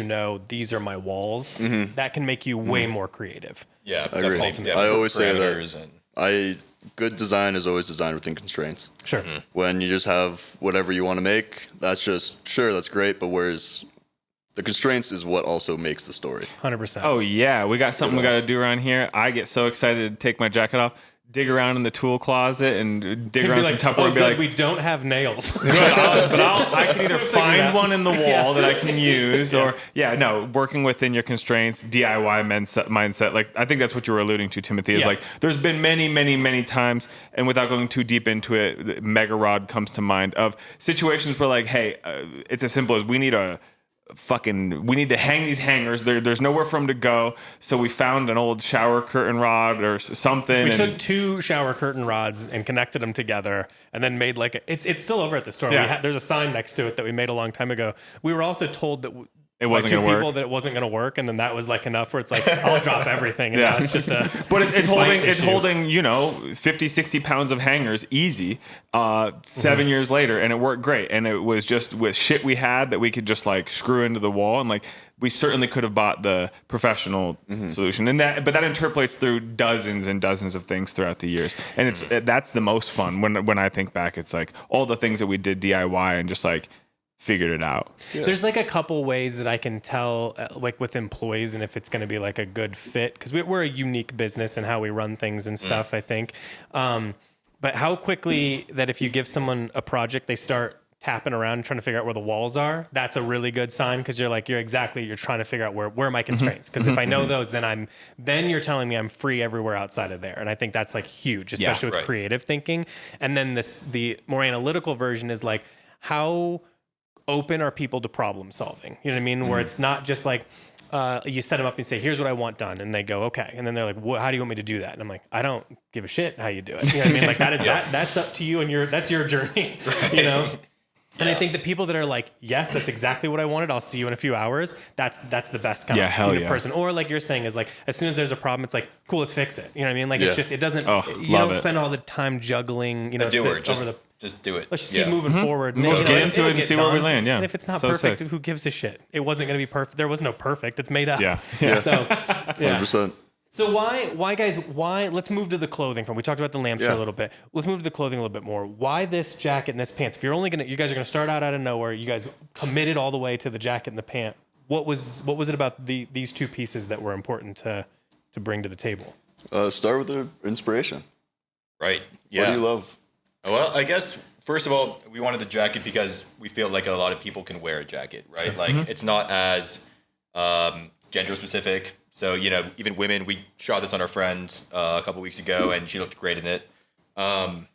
these are my walls, that can make you way more creative. Yeah. I agree. I always say that good design is always designed within constraints. Sure. When you just have whatever you want to make, that's just, sure, that's great. But whereas the constraints is what also makes the story. 100%. Oh, yeah. We got something we got to do around here. I get so excited to take my jacket off, dig around in the tool closet, and dig around some Tupperware and be like, we don't have nails. I can either find one in the wall that I can use or, working within your constraints, DIY mindset. Like, I think that's what you were alluding to, Timothy, is like, there's been many, many, many times, and without going too deep into it, Mega Rod comes to mind of situations where like, hey, it's as simple as we need to hang these hangers. There's nowhere for them to go. So we found an old shower curtain rod or something. We took 2 shower curtain rods and connected them together and then made like it's still over at the store. There's a sign next to it that we made a long time ago. We were also told that it wasn't going to work. That it wasn't going to work, and then that was like enough where it's like, I'll drop everything. And now it's just a but it's holding 50, 60 pounds of hangers easy 7 years later, and it worked great. And it was just with shit we had that we could just like screw into the wall, and like we certainly could have bought the professional solution. And but that interpolates through dozens and dozens of things throughout the years. And that's the most fun when I think back. It's like all the things that we did DIY and just like figured it out. There's like a couple ways that I can tell like with employees and if it's going to be like a good fit, because we're a unique business in how we run things and stuff, I think. But how quickly that if you give someone a project, they start tapping around and trying to figure out where the walls are, that's a really good sign, because you're trying to figure out where are my constraints, because if I know those, then you're telling me I'm free everywhere outside of there. And I think that's like huge, especially with creative thinking. And then the more analytical version is like, how open are people to problem solving? You know what I mean? Where it's not just like you set them up and say, here's what I want done, and they go, okay, and then they're like, how do you want me to do that? And I'm like, I don't give a shit how you do it. You know what I mean? Like that's up to you, and that's your journey. Right. And I think the people that are like, yes, that's exactly what I wanted. I'll see you in a few hours. That's the best kind of person. Or like you're saying is like, as soon as there's a problem, it's like, cool, let's fix it. You know what I mean? Like it's just, it doesn't, you don't spend all the time juggling, you know, just do it. Let's just keep moving forward. Let's get into it and see where we land. Yeah. And if it's not perfect, who gives a shit? It wasn't going to be perfect. There was no perfect. It's made up. Yeah. So, 100%. So why guys, let's move to the clothing from, we talked about the lamps for a little bit. Let's move to the clothing a little bit more. Why this jacket and this pants? If you guys are going to start out of nowhere, you guys committed all the way to the jacket and the pant. What was it about these two pieces that were important to bring to the table? Start with the inspiration. Right. Yeah. What do you love? Well, I guess, first of all, we wanted the jacket because we feel like a lot of people can wear a jacket, right? Sure. Like, it's not as gender specific. So, you know, even women, we shot this on our friend a couple weeks ago, and she looked great in it. But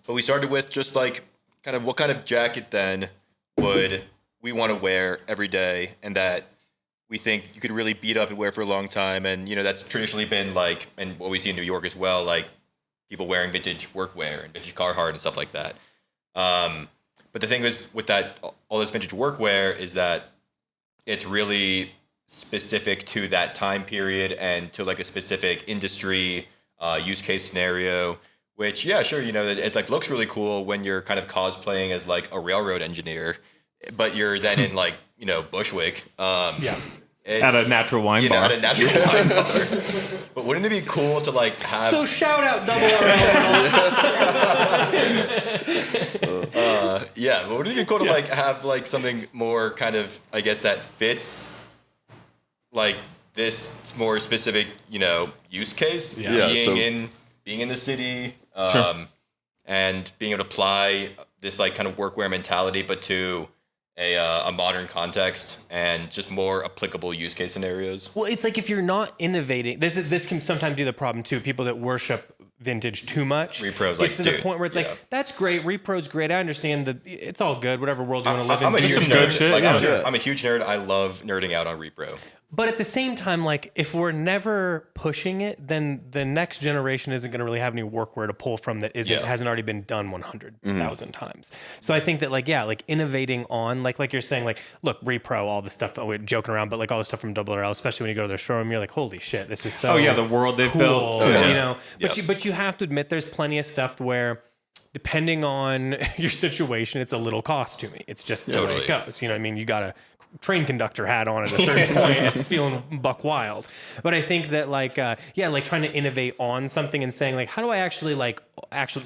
we started with just like kind of what kind of jacket then would we want to wear every day, and that we think you could really beat up and wear for a long time. And, you know, that's traditionally been like, and what we see in New York as well, like people wearing vintage workwear and vintage Carhartt and stuff like that. But the thing is with that, all this vintage workwear is that it's really specific to that time period and to like a specific industry use case scenario, which, yeah, sure, you know, it's like looks really cool when you're kind of cosplaying as like a railroad engineer, but you're then in like, you know, Bushwick. At a natural wine bar. At a natural wine bar. But wouldn't it be cool to like have... So shout out WRL. Yeah, but wouldn't it be cool to like have like something more kind of, I guess, that fits like this more specific, you know, use case, being in the city, and being able to apply this like kind of workwear mentality, but to a modern context and just more applicable use case scenarios. Well, it's like if you're not innovating, this can sometimes be the problem too. People that worship vintage too much Repro's gets like, to the point where it's like, that's great, Repro's great, I understand that it's all good, whatever world you want to live in. I'm a huge nerd. Good shit, I'm a huge nerd. I love nerding out on Repro. But at the same time, like, if we're never pushing it, then the next generation isn't going to really have any workwear to pull from that hasn't already been done 100,000 times. So I think that, like, like innovating on, like you're saying, like, look, Repro, all the stuff, we're joking around, but like all the stuff from WRL, especially when you go to their showroom, you're like, holy shit, this is so the world they've cool, built. you know? But you have to admit there's plenty of stuff where, depending on your situation, it's a little costumey. It's just the way it goes. You know what I mean? You got a train conductor hat on at a certain point. It's feeling buck wild. But I think that like trying to innovate on something and saying like, how do I actually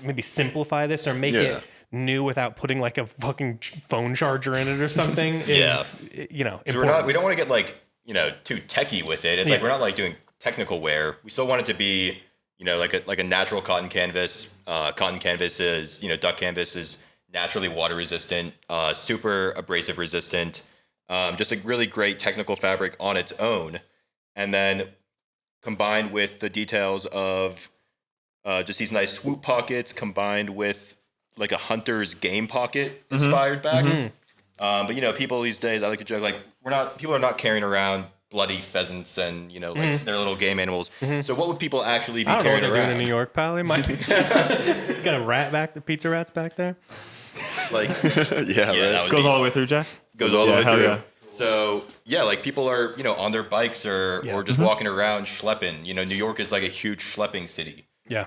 maybe simplify this or make it new without putting like a fucking phone charger in it or something is, you know, important. We don't want to get like, you know, too techie with it. It's like, we're not like doing technical wear. We still want it to be, you know, like a natural cotton canvas. Cotton canvas is, you know, duck canvas is naturally water resistant, super abrasive resistant. Just a really great technical fabric on its own. And then combined with the details of just these nice swoop pockets combined with like a hunter's game pocket inspired back. But, you know, people these days, I like to joke, like people are not carrying around bloody pheasants and, you know, like their little game animals. So what would people actually be carrying around? I don't know what they're doing in New York, pal. They might be got a rat back, the pizza rats back there. Like, right. Goes all the way through, Jack? Goes all the way through. Yeah. So, like people are, you know, on their bikes or just walking around schlepping. You know, New York is like a huge schlepping city. Yeah.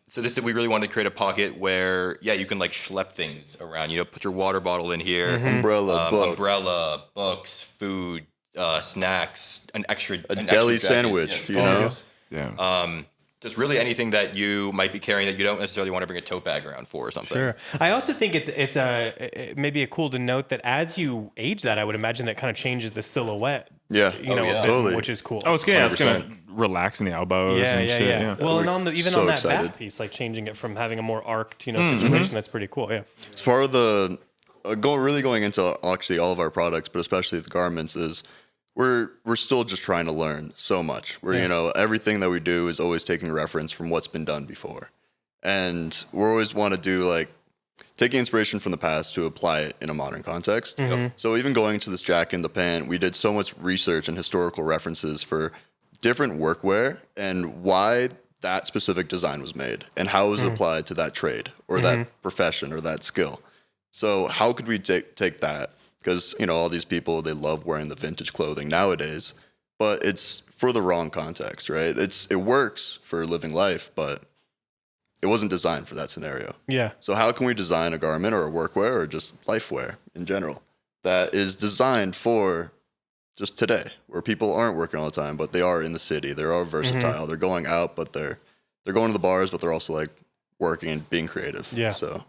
So we really wanted to create a pocket where, you can like schlep things around. You know, put your water bottle in here. Umbrella, books, food, snacks, a deli sandwich, you know? Yeah. Just really anything that you might be carrying that you don't necessarily want to bring a tote bag around for or something. Sure. I also think it's maybe a cool to note that as you age that, I would imagine that kind of changes the silhouette. Yeah. You know, a bit, totally. which is cool. Oh, it's gonna relax in the elbows and shit. Yeah. Well, and on that excited. back piece, like changing it from having a more arced, you know, situation, that's pretty cool. Yeah. It's part of the going into actually all of our products, but especially the garments is we're still just trying to learn so much. You know, everything that we do is always taking reference from what's been done before. And we always want to do like taking inspiration from the past to apply it in a modern context. So even going to this jacket and the pant, we did so much research and historical references for different workwear and why that specific design was made and how it was applied to that trade or that profession or that skill. So how could we take that? Because, you know, all these people, they love wearing the vintage clothing nowadays, but it's for the wrong context, right? It works for living life, but it wasn't designed for that scenario. Yeah. So how can we design a garment or a workwear or just life wear in general that is designed for just today, where people aren't working all the time, but they are in the city. They are versatile. They're going out, but they're going to the bars, but they're also like working and being creative. Yeah. So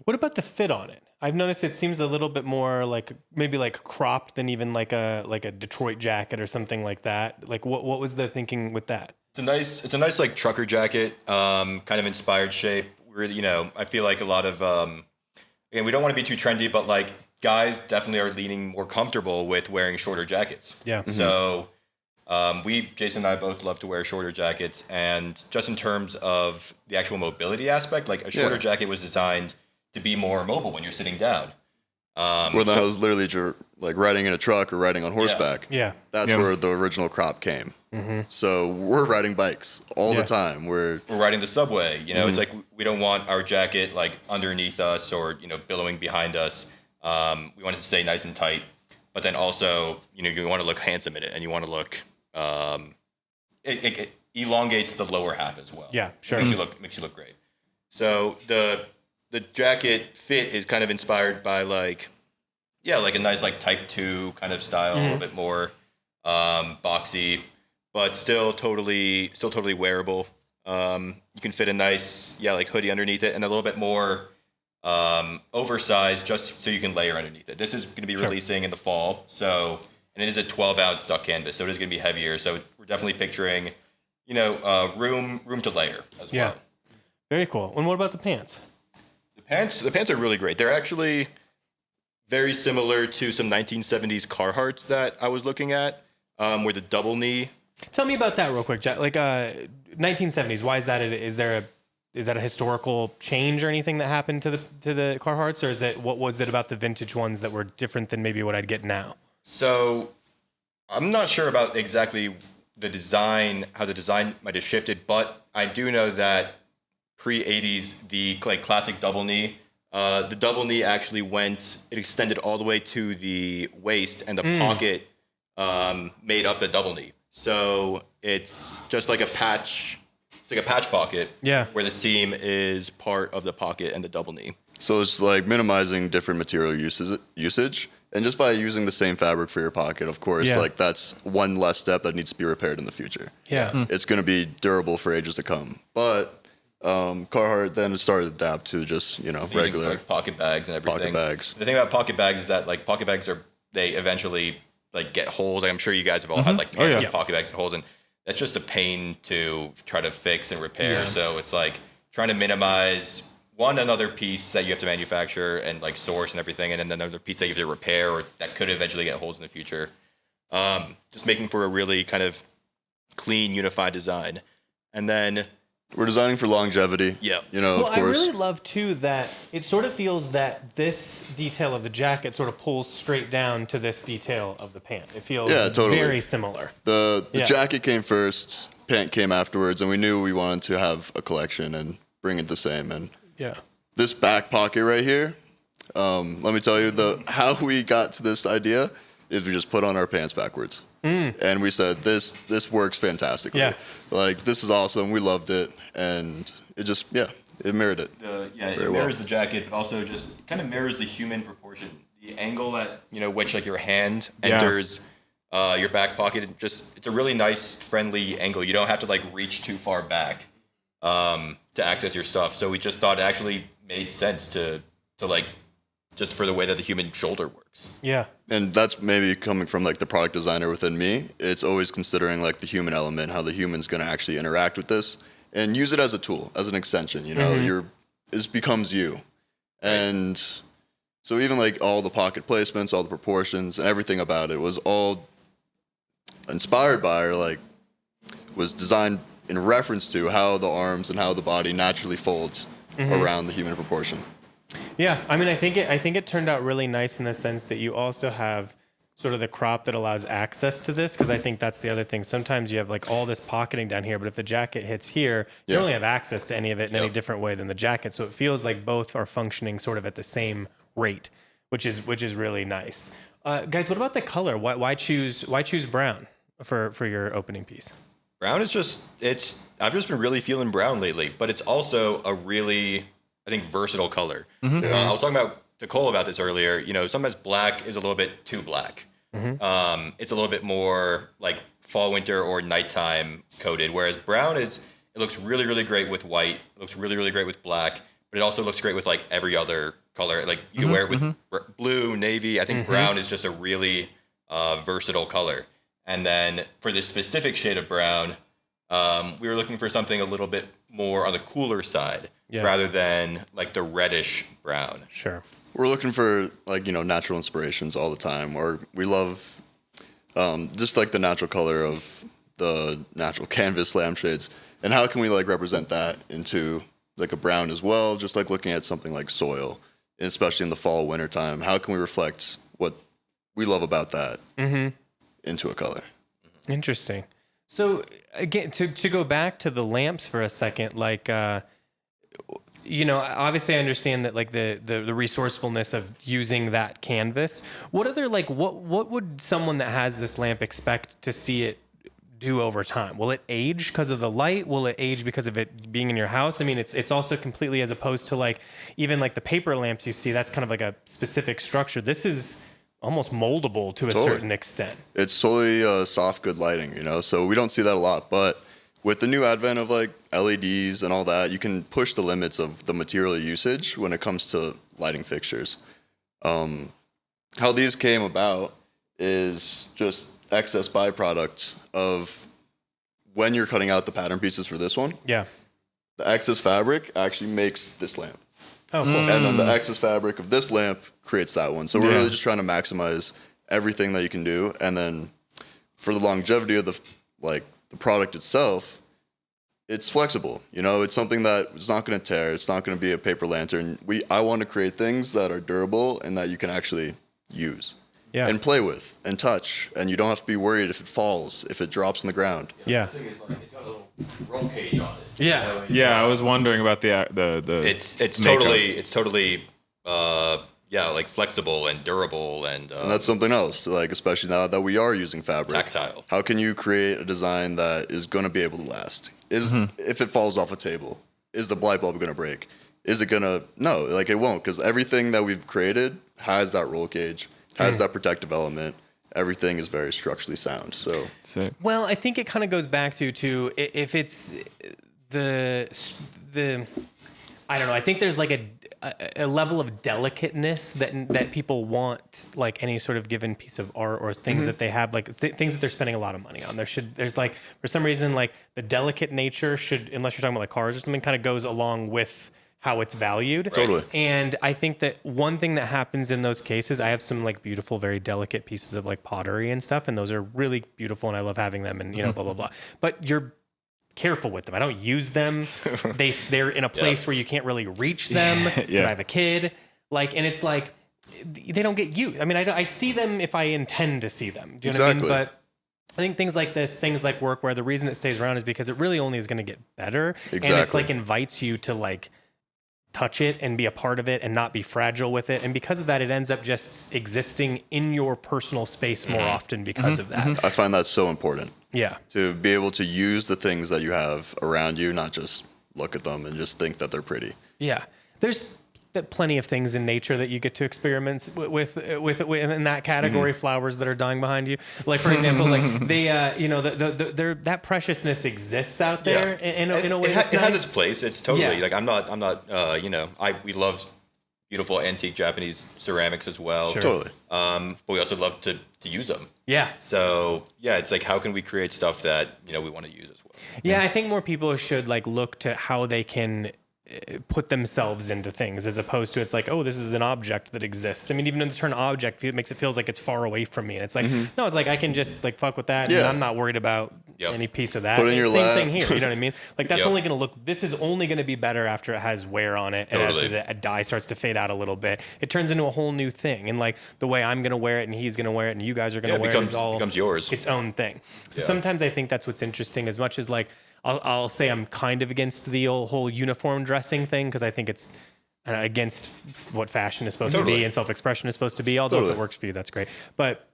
what about the fit on it? I've noticed it seems a little bit more like maybe like cropped than even like a Detroit jacket or something like that. Like what was the thinking with that? It's a nice like trucker jacket, kind of inspired shape. Really, you know, I feel like a lot of, again, we don't want to be too trendy, but like guys definitely are leaning more comfortable with wearing shorter jackets. Yeah. So Jason and I both love to wear shorter jackets, and just in terms of the actual mobility aspect, like a shorter jacket was designed to be more mobile when you're sitting down. where that was literally like riding in a truck or riding on horseback. Yeah. That's where the original crop came. So we're riding bikes all the time. We're riding the subway. You know, it's like we don't want our jacket like underneath us or, you know, billowing behind us. We want it to stay nice and tight, but then also, you know, you want to look handsome in it, and you want to look. It elongates the lower half as well. Yeah, sure. Makes you look great. So the jacket fit is kind of inspired by like a nice like Type 2 kind of style, a little bit more boxy, but still totally wearable. You can fit a nice like hoodie underneath it, and a little bit more oversized, just so you can layer underneath it. This is going to be releasing in the fall, and it is a 12-ounce duck canvas, so it is going to be heavier. So we're definitely picturing, you know, room to layer as well. Very cool. And what about the pants? The pants are really great. They're actually very similar to some 1970s Carhartts that I was looking at, where the double knee. Tell me about that real quick, Jack. Like 1970s. Why is that? Is that a historical change or anything that happened to the Carhartts, or what was it about the vintage ones that were different than maybe what I'd get now? So I'm not sure about exactly how the design might have shifted, but I do know that pre-80s, the like classic double knee, the double knee actually it extended all the way to the waist, and the pocket made up the double knee. So it's just like a patch. It's like a patch pocket, where the seam is part of the pocket and the double knee. So it's like minimizing different material usage. And just by using the same fabric for your pocket, of course, like that's one less step that needs to be repaired in the future. Yeah. It's going to be durable for ages to come. But Carhartt then started to adapt to just, you know, regular like pocket bags and everything. Pocket bags. The thing about pocket bags is that like pocket bags they eventually like get holes. Like, I'm sure you guys have all had like pocket bags and holes, and that's just a pain to try to fix and repair. Yeah. So it's like trying to minimize another piece that you have to manufacture and like source and everything, and then another piece that you have to repair or that could eventually get holes in the future. Just making for a really kind of clean, unified design. And then we're designing for longevity. Yeah. You know, well, of course. I really love too that it sort of feels that this detail of the jacket sort of pulls straight down to this detail of the pant. It feels very similar. The jacket came first, pant came afterwards, and we knew we wanted to have a collection and bring it the same. And this back pocket right here, let me tell you, how we got to this idea is we just put on our pants backwards. And we said, this works fantastically. Yeah. Like, this is awesome. We loved it. And it just, it mirrored it. It mirrors the jacket, but also just kind of mirrors the human proportion. The angle at, you know, which like your hand enters your back pocket. It's a really nice, friendly angle. You don't have to like reach too far back to access your stuff. So we just thought it actually made sense to like, just for the way that the human shoulder works. Yeah. And that's maybe coming from like the product designer within me. It's always considering like the human element, how the human's going to actually interact with this and use it as a tool, as an extension, you know, it becomes you. And so even like all the pocket placements, all the proportions and everything about it was all inspired by or like was designed in reference to how the arms and how the body naturally folds around the human proportion. Yeah, I mean, I think it turned out really nice in the sense that you also have sort of the crop that allows access to this, because I think that's the other thing. Sometimes you have like all this pocketing down here, but if the jacket hits here, you only have access to any of it in any different way than the jacket. So it feels like both are functioning sort of at the same great, which is really nice. Guys, what about the color? Why choose brown for your opening piece? Brown is I've just been really feeling brown lately, but it's also a really, I think, versatile color. I was talking to Cole about this earlier. Sometimes black is a little bit too black. It's a little bit more like fall, winter, or nighttime coded, whereas brown it looks really, really great with white. It looks really, really great with black, but it also looks great with like every other color. Like you can wear it with blue, navy. I think brown is just a really versatile color. And then for this specific shade of brown, we were looking for something a little bit more on the cooler side rather than like the reddish brown. Sure. We're looking for like, natural inspirations all the time, or we love just like the natural color of the natural canvas lampshades. And how can we like represent that into like a brown as well? Just like looking at something like soil, especially in the fall, winter time. How can we reflect what we love about that into a color? Interesting. So again, to go back to the lamps for a second, like, obviously I understand that like the resourcefulness of using that canvas. What other, like, what would someone that has this lamp expect to see it do over time? Will it age because of the light? Will it age because of it being in your house? I mean, it's also completely, as opposed to like, even like the paper lamps you see, that's kind of like a specific structure. This is almost moldable to a certain extent. It's solely soft, good lighting, so we don't see that a lot. But with the new advent of like LEDs and all that, you can push the limits of the material usage when it comes to lighting fixtures. How these came about is just excess byproduct of when you're cutting out the pattern pieces for this one. Yeah. The excess fabric actually makes this lamp. Oh, cool. And then the excess fabric of this lamp creates that one. So we're really just trying to maximize everything that you can do. And then for the longevity of the product itself, it's flexible. It's something that it's not going to tear. It's not going to be a paper lantern. I want to create things that are durable and that you can actually use and play with and touch. And you don't have to be worried if it falls, if it drops on the ground. Yeah. The thing is, like, it's got a little roll cage on it. Yeah. Yeah, I was wondering about the It's totally like flexible and durable and that's something else, like especially now that we are using fabric. Tactile. How can you create a design that is going to be able to last? If it falls off a table, is the light bulb going to break? Is it going to? No, like it won't, because everything that we've created has that roll cage, has that protective element. Everything is very structurally sound. So, well, I think it kind of goes back to if it's the I don't know. I think there's like a level of delicateness that people want, like any sort of given piece of art or things that they have, like things that they're spending a lot of money on. There's like, for some reason, like the delicate nature should, unless you're talking about like cars or something, kind of goes along with how it's valued. Right. Totally. And I think that one thing that happens in those cases, I have some like beautiful, very delicate pieces of like pottery and stuff, and those are really beautiful, and I love having them, and blah blah blah. But you're careful with them. I don't use them. They're in a place where you can't really reach them. I have a kid, and it's like they don't get used. I mean, I see them if I intend to see them. Do you know what I mean? But I think things like this, things like workwear, the reason it stays around is because it really only is going to get better. Exactly. And it's like invites you to like touch it and be a part of it and not be fragile with it. And because of that, it ends up just existing in your personal space more often because of that. I find that so important. Yeah. To be able to use the things that you have around you, not just look at them and just think that they're pretty. Yeah. There's plenty of things in nature that you get to experiment with in that category. Flowers that are dying behind you, like for example, like they that preciousness exists out there in a way. It has its place. It's totally like I'm not we love beautiful antique Japanese ceramics as well. Sure. Totally. But we also love to use them. Yeah. So it's like, how can we create stuff that we want to use as well? Yeah, I think more people should like look to how they can put themselves into things, as opposed to it's like, oh, this is an object that exists. I mean, even in the term object, it makes it feels like it's far away from me. And it's like, no, it's like I can just like fuck with that, and I'm not worried about any piece of that. Put in your same lab. thing here. You know what I mean? Like that's only going to look. This is only going to be better after it has wear on it, and after the dye starts to fade out a little bit, it turns into a whole new thing. And like the way I'm going to wear it, and he's going to wear it, and you guys are going to wear it, is all becomes yours. Its own thing. So sometimes I think that's what's interesting. As much as like I'll say I'm kind of against the whole uniform dressing thing, because I think it's against what fashion is supposed to be and self-expression is supposed to be. Although if it works for you, that's great. But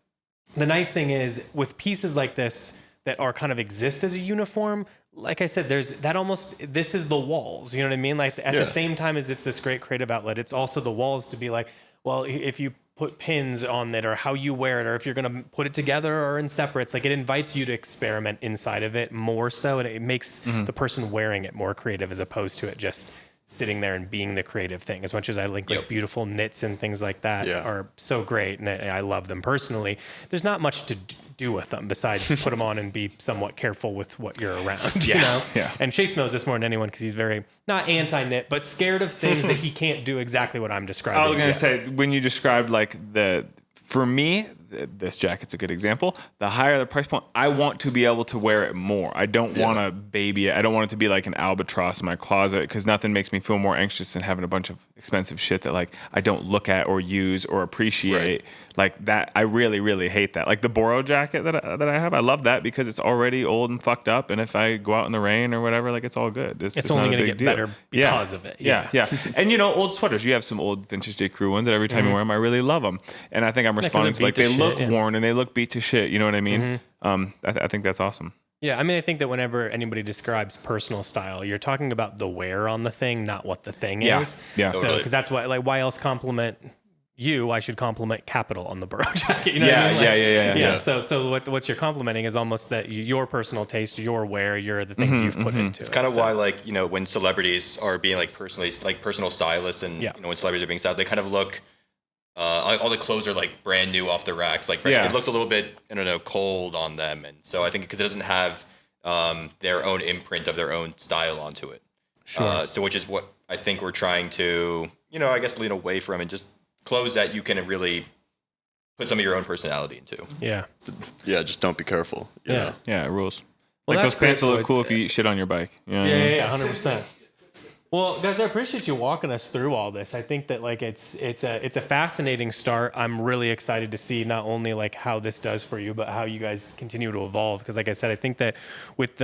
the nice thing is with pieces like this that are kind of exist as a uniform, like I said, this is the walls, you know what I mean? Like at the same time as it's this great creative outlet, it's also the walls to be like, well, if you put pins on it or how you wear it, or if you're going to put it together or in separates, like it invites you to experiment inside of it more so. And it makes the person wearing it more creative as opposed to it just sitting there and being the creative thing. As much as I like beautiful knits and things like that are so great, and I love them personally, there's not much to do with them besides put them on and be somewhat careful with what you're around, you know? Yeah. And Chase knows this more than anyone because he's very, not anti-knit, but scared of things that he can't do exactly what I'm describing. I was going to say, when you described like for me, this jacket's a good example. The higher the price point, I want to be able to wear it more. I don't want to baby it. I don't want it to be like an albatross in my closet because nothing makes me feel more anxious than having a bunch of expensive shit that like I don't look at or use or appreciate. Like that, I really, really hate that. Like the Boro jacket that I have, I love that because it's already old and fucked up. And if I go out in the rain or whatever, like it's all good. It's only going to get better because of it. Yeah. And old sweaters. You have some old vintage J. Crew ones that every time you wear them, I really love them. And I think I'm responding to like they look worn and they look beat to shit. You know what I mean? I think that's awesome. Yeah, I mean, I think that whenever anybody describes personal style, you're talking about the wear on the thing, not what the thing is. Yeah. So, because that's why, like, why else compliment you? I should compliment capital on the Boro jacket. You know what I mean? Yeah. So what you're complimenting is almost that your personal taste, your wear, the things you've put into it. It's kind of why, like, when celebrities are being like personal stylists, and when celebrities are being styled, they kind of look. All the clothes are like brand new off the racks. Like it looks a little bit, I don't know, cold on them, and so I think because it doesn't have their own imprint of their own style onto it. Sure. So which is what I think we're trying to, I guess lean away from and just clothes that you can really put some of your own personality into. Yeah. Yeah. Just don't be careful. Yeah. It rules. Well, like those pants will look cool if you eat shit on your bike. Yeah. 100%. Well, guys, I appreciate you walking us through all this. I think that like it's a fascinating start. I'm really excited to see not only like how this does for you, but how you guys continue to evolve. Because like I said, I think that with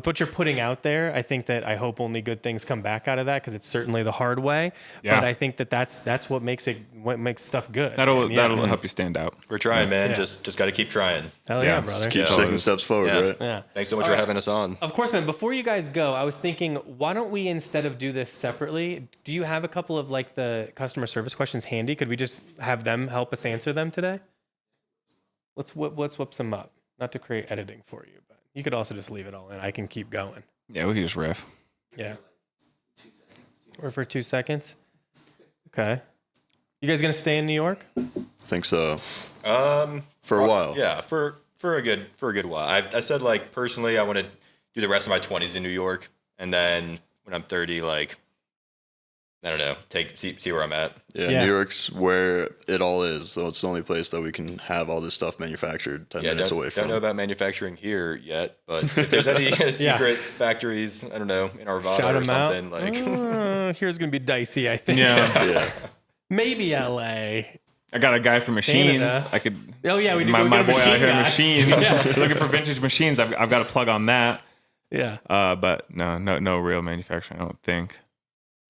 what you're putting out there, I think that I hope only good things come back out of that because it's certainly the hard way. Yeah. But I think that that's what makes stuff good. That'll help you stand out. We're trying, man. Just got to keep trying. Hell yeah, brother. Just keep taking steps forward, right? Yeah. Thanks so much for having us on. Of course, man. Before you guys go, I was thinking, why don't we, instead of do this separately, do you have a couple of like the customer service questions handy? Could we just have them help us answer them today? Let's whip some up. Not to create editing for you, but you could also just leave it all in. I can keep going. Yeah, we can just riff. Yeah. Or for 2 seconds. Okay. You guys gonna stay in New York? I think so. For a while. Yeah, for a good while. I said like personally, I want to do the rest of my 20s in New York, and then when I'm 30, like I don't know, see where I'm at. Yeah, New York's where it all is. So it's the only place that we can have all this stuff manufactured 10 minutes away from. Don't know about manufacturing here yet, but if there's any secret factories, I don't know, in Arvada or something, like here's gonna be dicey, I think. Yeah. Maybe LA. I got a guy for machines. Canada. I could. Oh yeah, we do. My boy out here, guy. machines. Looking for vintage machines. I've got a plug on that. Yeah. But no real manufacturing. I don't think.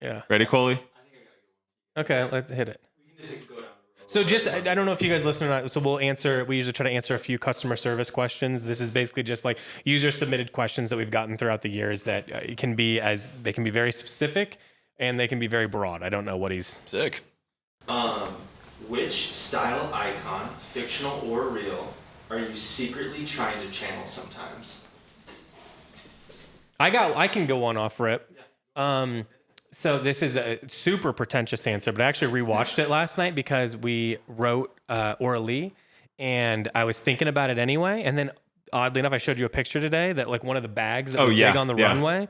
Yeah. Ready, Coley? Okay, let's hit it. So just, I don't know if you guys listen or not. So we usually try to answer a few customer service questions. This is basically just like user submitted questions that we've gotten throughout the years that they can be very specific and they can be very broad. I don't know what he's. Sick. Which style icon, fictional or real, are you secretly trying to channel sometimes? I can go one off rip. So this is a super pretentious answer, but I actually rewatched it last night because we wrote orally, and I was thinking about it anyway. And then, oddly enough, I showed you a picture today that like one of the bags that was big on the runway.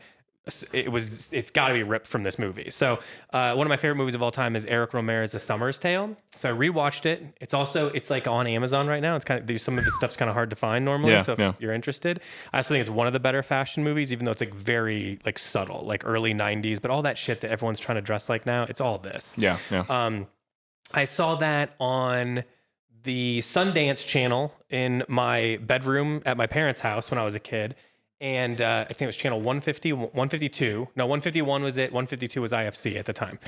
It's got to be ripped from this movie. So one of my favorite movies of all time is Eric Romero's A Summer's Tale. So I rewatched it. It's like on Amazon right now. It's kind of some of this stuff's kind of hard to find normally. If you're interested, I also think it's one of the better fashion movies, even though it's like very like subtle, like early '90s. But all that shit that everyone's trying to dress like now, it's all this. Yeah. I saw that on the Sundance channel in my bedroom at my parents' house when I was a kid. and I think it was channel 150, 152. No, 151 was it. 152 was IFC at the time.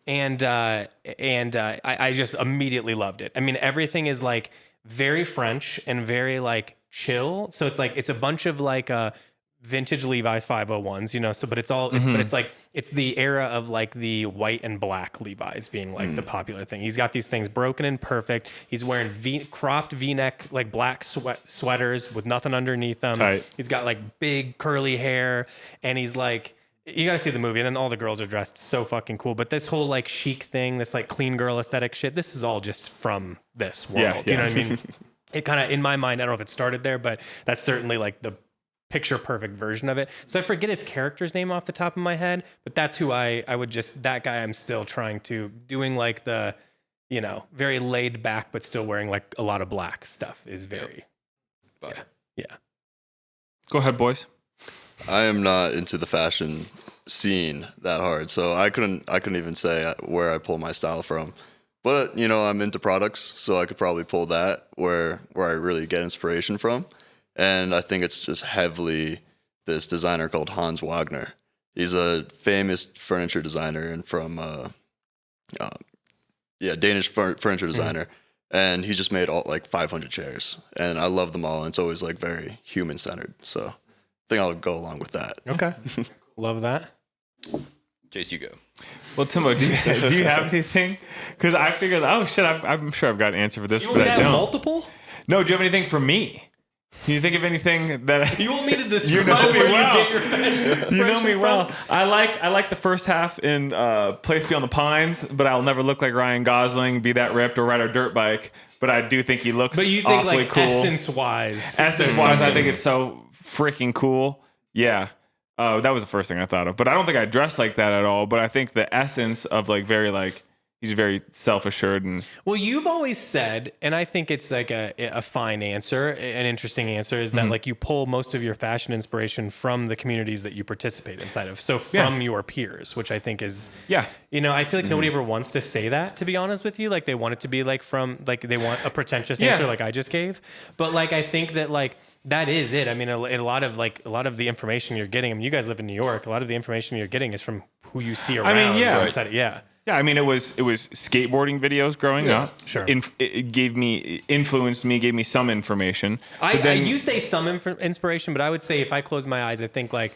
And I just immediately loved it. I mean, everything is like very French and very like chill. So it's like, it's a bunch of like vintage Levi's 501s, you know, so, but it's all, but it's like, it's the era of like the white and black Levi's being like the popular thing. He's got these things broken and perfect. He's wearing cropped V-neck, like black sweaters with nothing underneath them. Tight. He's got like big curly hair, and he's like, you gotta see the movie, and then all the girls are dressed so fucking cool. But this whole like chic thing, this like clean girl aesthetic shit, this is all just from this world. Yeah. You know what I mean? It kind of, in my mind, I don't know if it started there, but that's certainly like the picture perfect version of it. So I forget his character's name off the top of my head, but that's who I would just, that guy I'm still trying to, doing like the, you know, very laid back, but still wearing like a lot of black stuff is very, yeah. Go ahead, boys. I am not into the fashion scene that hard, so I couldn't even say where I pull my style from. But you know, I'm into products, so I could probably pull that where I really get inspiration from. And I think it's just heavily this designer called Hans Wagner. He's a famous furniture designer and from Danish furniture designer. And he just made all like 500 chairs, and I love them all. And it's always like very human centered. So I think I'll go along with that. Okay. Love that. Jace, you go. Well, Timo, do you have anything? Because I figured, oh shit, I'm sure I've got an answer for this, but I don't. Multiple? No, do you have anything for me? Can you think of anything that You want me to describe you know me where well? you get your fashion You know me inspiration well. from? I like the first half in Place Beyond the Pines, but I'll never look like Ryan Gosling, be that ripped, or ride a dirt bike. But I do think he looks But you think awfully like cool. essence-wise. Essence-wise, I think it's so freaking cool. Yeah. That was the first thing I thought of. But I don't think I dress like that at all. But I think the essence of like very like, he's very self-assured and Well, you've always said, and I think it's like a fine answer, an interesting answer, is that like you pull most of your fashion inspiration from the communities that you participate inside of. So from your peers, which I think is, you know, I feel like nobody ever wants to say that, to be honest with you. Like they want it to be like from, like they want a pretentious answer like I just gave. But like, I think that like, that is it. I mean, a lot of the information you're getting, I mean, you guys live in New York. A lot of the information you're getting is from who you see around. I mean, Yeah, I mean, it was skateboarding videos growing up. Sure. It influenced me, gave me some information. You say some inspiration, but I would say if I close my eyes, I think like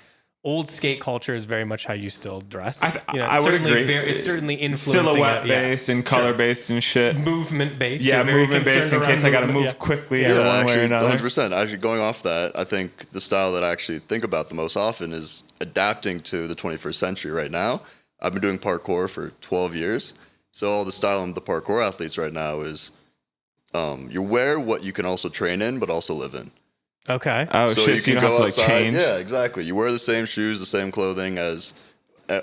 old skate culture is very much how you still dress. I would agree. It's certainly influencing silhouette based and color based and shit. Movement based. Yeah, movement based in case I got to move quickly one way or actually, another. 100%. Actually, going off that, I think the style that I actually think about the most often is adapting to the 21st century right now. I've been doing parkour for 12 years. So all the style of the parkour athletes right now is you wear what you can also train in, but also live in. Okay. Oh, so shit. you So you can don't have go to like outside. change. Yeah, exactly. You wear the same shoes, the same clothing as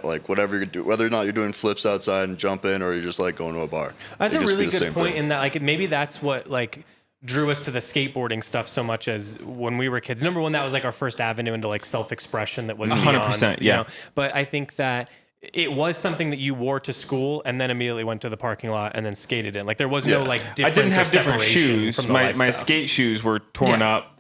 like whatever you do, whether or not you're doing flips outside and jump in, or you're just like going to a bar. That's It a can just really be the good same point thing. in that like maybe that's what like drew us to the skateboarding stuff so much as when we were kids. Number one, that was like our first avenue into like self-expression that was 100%, you know? But I think that it was something that you wore to school and then immediately went to the parking lot and then skated in. Like there was no like difference. I didn't have or different separation shoes. From the My lifestyle. skate shoes were torn up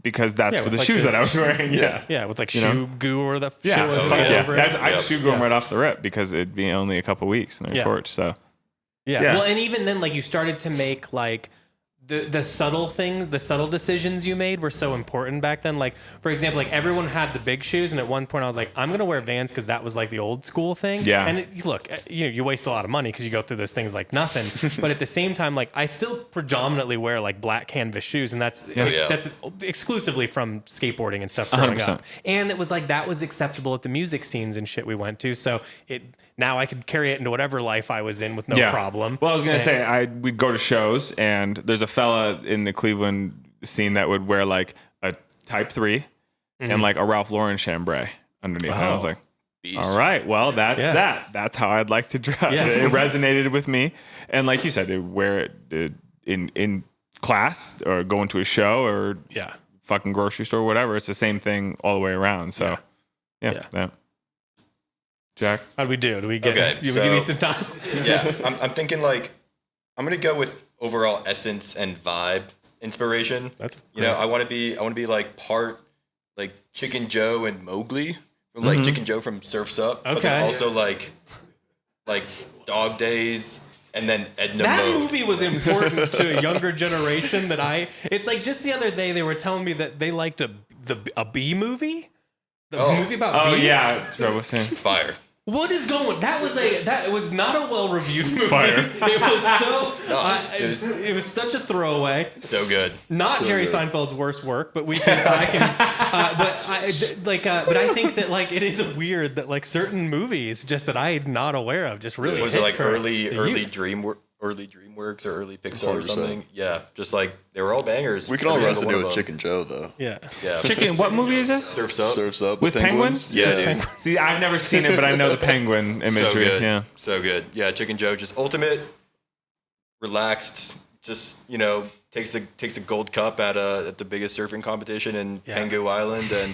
because that's Yeah, for with the like shoes the- that I was wearing. Yeah, with like shoe goo or the shit was Fuck all yeah. over it. I shoe glue them right off the rip because it'd be only a couple weeks and they're torched. So Yeah. Yeah. Well, and even then, like you started to make like the subtle things, the subtle decisions you made were so important back then. Like, for example, like everyone had the big shoes, and at one point I was like, I'm gonna wear Vans because that was like the old school thing. Yeah. And look, you waste a lot of money because you go through those things like nothing. But at the same time, like I still predominantly wear like black canvas shoes, and that's exclusively from skateboarding and stuff growing 100%. up. And it was like that was acceptable at the music scenes and shit we went to. So now I could carry it into whatever life I was in with no problem. Well, I was gonna say we'd go to shows, and there's a fella in the Cleveland scene that would wear like a Type 3 and like a Ralph Lauren chambray underneath. And I was like, all right, well, that's that. That's how I'd like to dress. Yeah. It resonated with me, and like you said, to wear it in class or going to a show or fucking grocery store, or whatever. It's the same thing all the way around. So yeah. Jack, How do we do? Do we get? Okay, We give you some time. Yeah, I'm thinking like I'm gonna go with overall essence and vibe inspiration. That's I want to be like part like Chicken Joe and Mowgli from like Chicken Joe from Surf's Up. But then Okay. also like Dog Days and then Edna That Mode. movie was important to a younger generation it's like just the other day they were telling me that they liked a bee movie. The movie about bees. yeah, Joe was saying. Fire. What is going? That was not a well reviewed movie. Fire. It was so. No, it was such a throwaway. So good. Not So Jerry good. Seinfeld's worst work, but but I think that like it is weird that like certain movies just that I'm not aware of just really Was hit it like for early the youth. DreamWorks or early Pixar or 100%. something? Yeah, just like they were all bangers. We can all Every resonate single one with of them. Chicken Joe though. Yeah. Yeah. Chicken. What movie is this? Surf's Up. Surfs Up With the penguins? Yeah, dude. See, I've never seen it, but I know the penguin imagery. So good. Yeah. So good. Yeah, Chicken Joe, just ultimate, relaxed, just, takes the gold cup at the biggest surfing competition in Pangu Island, and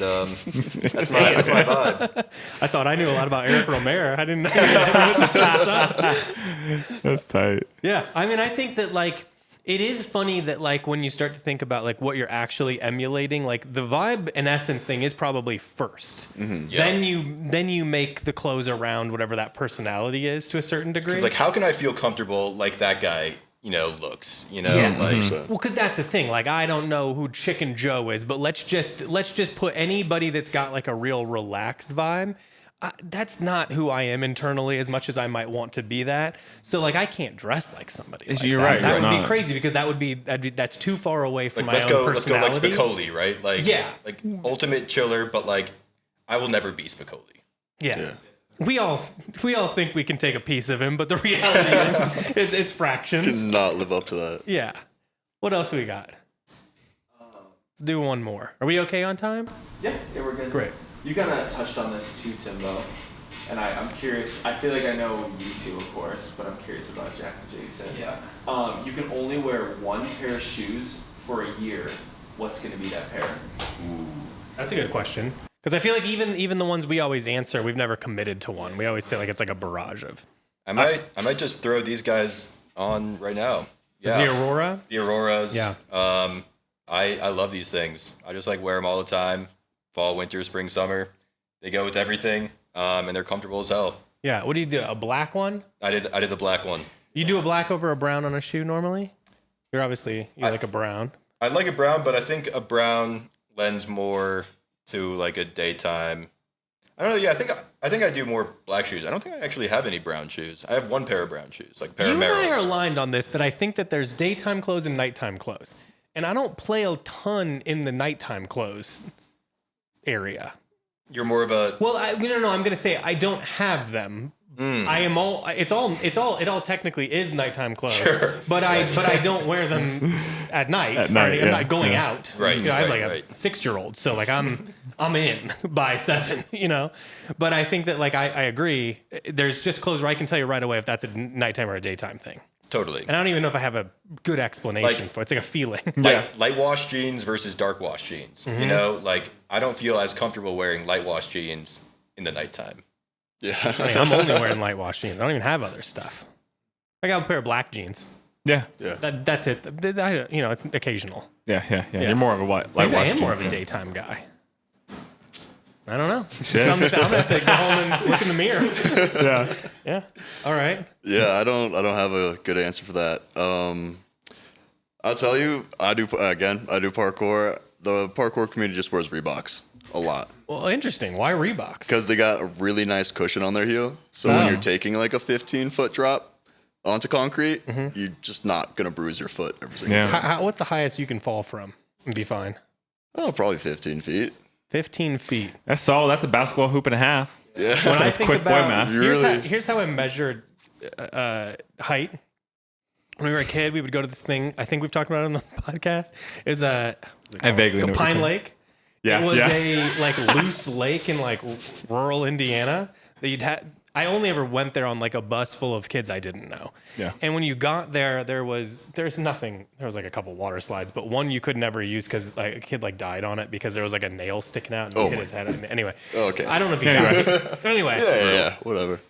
that's my vibe. I thought I knew a lot about Eric Romero. I didn't know the Surf's Up. That's tight. Yeah, I mean, I think that like it is funny that like when you start to think about like what you're actually emulating, like the vibe and essence thing is probably first. Yeah. Then you make the clothes around whatever that personality is to a certain degree. It's like, how can I feel comfortable like that guy, looks, Yeah. like. Well, because that's the thing. Like, I don't know who Chicken Joe is, but let's just put anybody that's got like a real relaxed vibe. That's not who I am internally, as much as I might want to be that. So, like, I can't dress like somebody. Like You're that. right, That you're would be not. crazy because that's too far away from Like, my let's own go personality. like Spicoli, right? Like, Yeah. like ultimate chiller, but like, I will never be Spicoli. Yeah. We all think we can take a piece of him, but the reality is it's fractions. Cannot live up to that. Yeah. What else we got? Let's do one more. Are we okay on time? Yeah, we're good. Great. You kind of touched on this too, Timbo. And I'm curious. I feel like I know you two, of course, but I'm curious about Jack and Jason. Yeah. You can only wear one pair of shoes for a year. What's going to be that pair? That's a good question. Because I feel like even the ones we always answer, we've never committed to one. We always say like it's like a barrage of. I might just throw these guys on right now. Yeah. The Aurora? The Auroras. Yeah. I love these things. I just like wear them all the time. Fall, winter, spring, summer. They go with everything. And they're comfortable as hell. Yeah. What do you do? A black one? I did the black one. You do a black over a brown on a shoe normally? You like a brown. I like a brown, but I think a brown lends more to like a daytime. I don't know. Yeah, I think I do more black shoes. I don't think I actually have any brown shoes. I have one pair of brown shoes, like a pair You of and I are Merrells. aligned on this that I think that there's daytime clothes and nighttime clothes. And I don't play a ton in the nighttime clothes area. You're more of a Well, no. I'm gonna say I don't have them. I am all. It all technically is nighttime clothes. Sure. But I don't wear them at night. At night, I'm yeah, not going yeah. out. Right, I have right, like right. a 6-year-old, so like I'm in by 7. But I think that like I agree. There's just clothes where I can tell you right away if that's a nighttime or a daytime thing. totally And I don't even know if I have a good explanation Like- for it. It's like a feeling. light wash jeans versus dark wash jeans. Like I don't feel as comfortable wearing light wash jeans in the nighttime. I Yeah. mean, I'm only wearing light wash jeans. I don't even have other stuff. I got a pair of black jeans. Yeah. That's it. It's occasional. Yeah. You're more of a light Maybe I watch am more of jeans, a yeah. daytime guy. I don't know. I'm gonna have to go home and look in the mirror. Yeah. Yeah. All right. Yeah, I don't have a good answer for that. I'll tell you, I do parkour. The parkour community just wears Reeboks a lot Well, interesting. Why Reeboks? because they got a really nice cushion on their heel. So Oh. when you're taking like a 15-foot drop onto concrete, you're just not gonna bruise your foot every single Yeah. time. What's the highest you can fall from and be fine? Oh, probably 15 feet. 15 feet. That's solid. That's a basketball hoop and a half. Yeah. When I That's think quick boy about math. here's how I measured height. When we were a kid, we would go to this thing. I think we've talked about it on the podcast. It was I vaguely know what Pine you're Lake. Yeah. It was yeah. a like loose lake in like rural Indiana that you'd had. I only ever went there on like a bus full of kids I didn't know. Yeah. And when you got there, there's nothing. There was like a couple water slides, but one you could never use because like a kid like died on it because there was like a nail sticking out and he hit his head. Anyway. Okay. I don't know if he got it. Anyway. Yeah, whatever.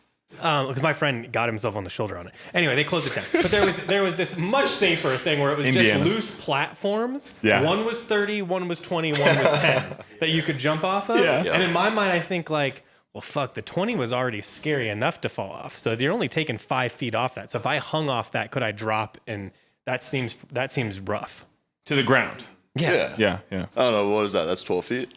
because my friend got himself on the shoulder on it. Anyway, they closed it down. But there was this much safer thing where it was Indiana. just loose platforms. Yeah. One was 30, one was 20, one was 10 that you could jump off of. Yeah. And in my mind, I think like, well, fuck, the 20 was already scary enough to fall off. So you're only taking 5 feet off that. So if I hung off that, could I drop? And that seems rough. To the ground. Yeah. Yeah. I don't know. What is that? That's 12 feet?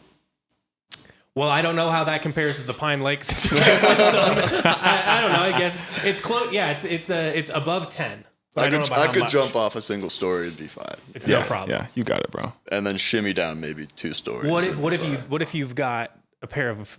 Well, I don't know how that compares to the Pine Lakes. So, I don't know. I guess it's close. Yeah, it's above 10. But I don't know about I how could much. jump off a single story. It'd be fine. It's no problem. Yeah, you got it, bro. And then shimmy down maybe 2 stories. What if you've got a pair of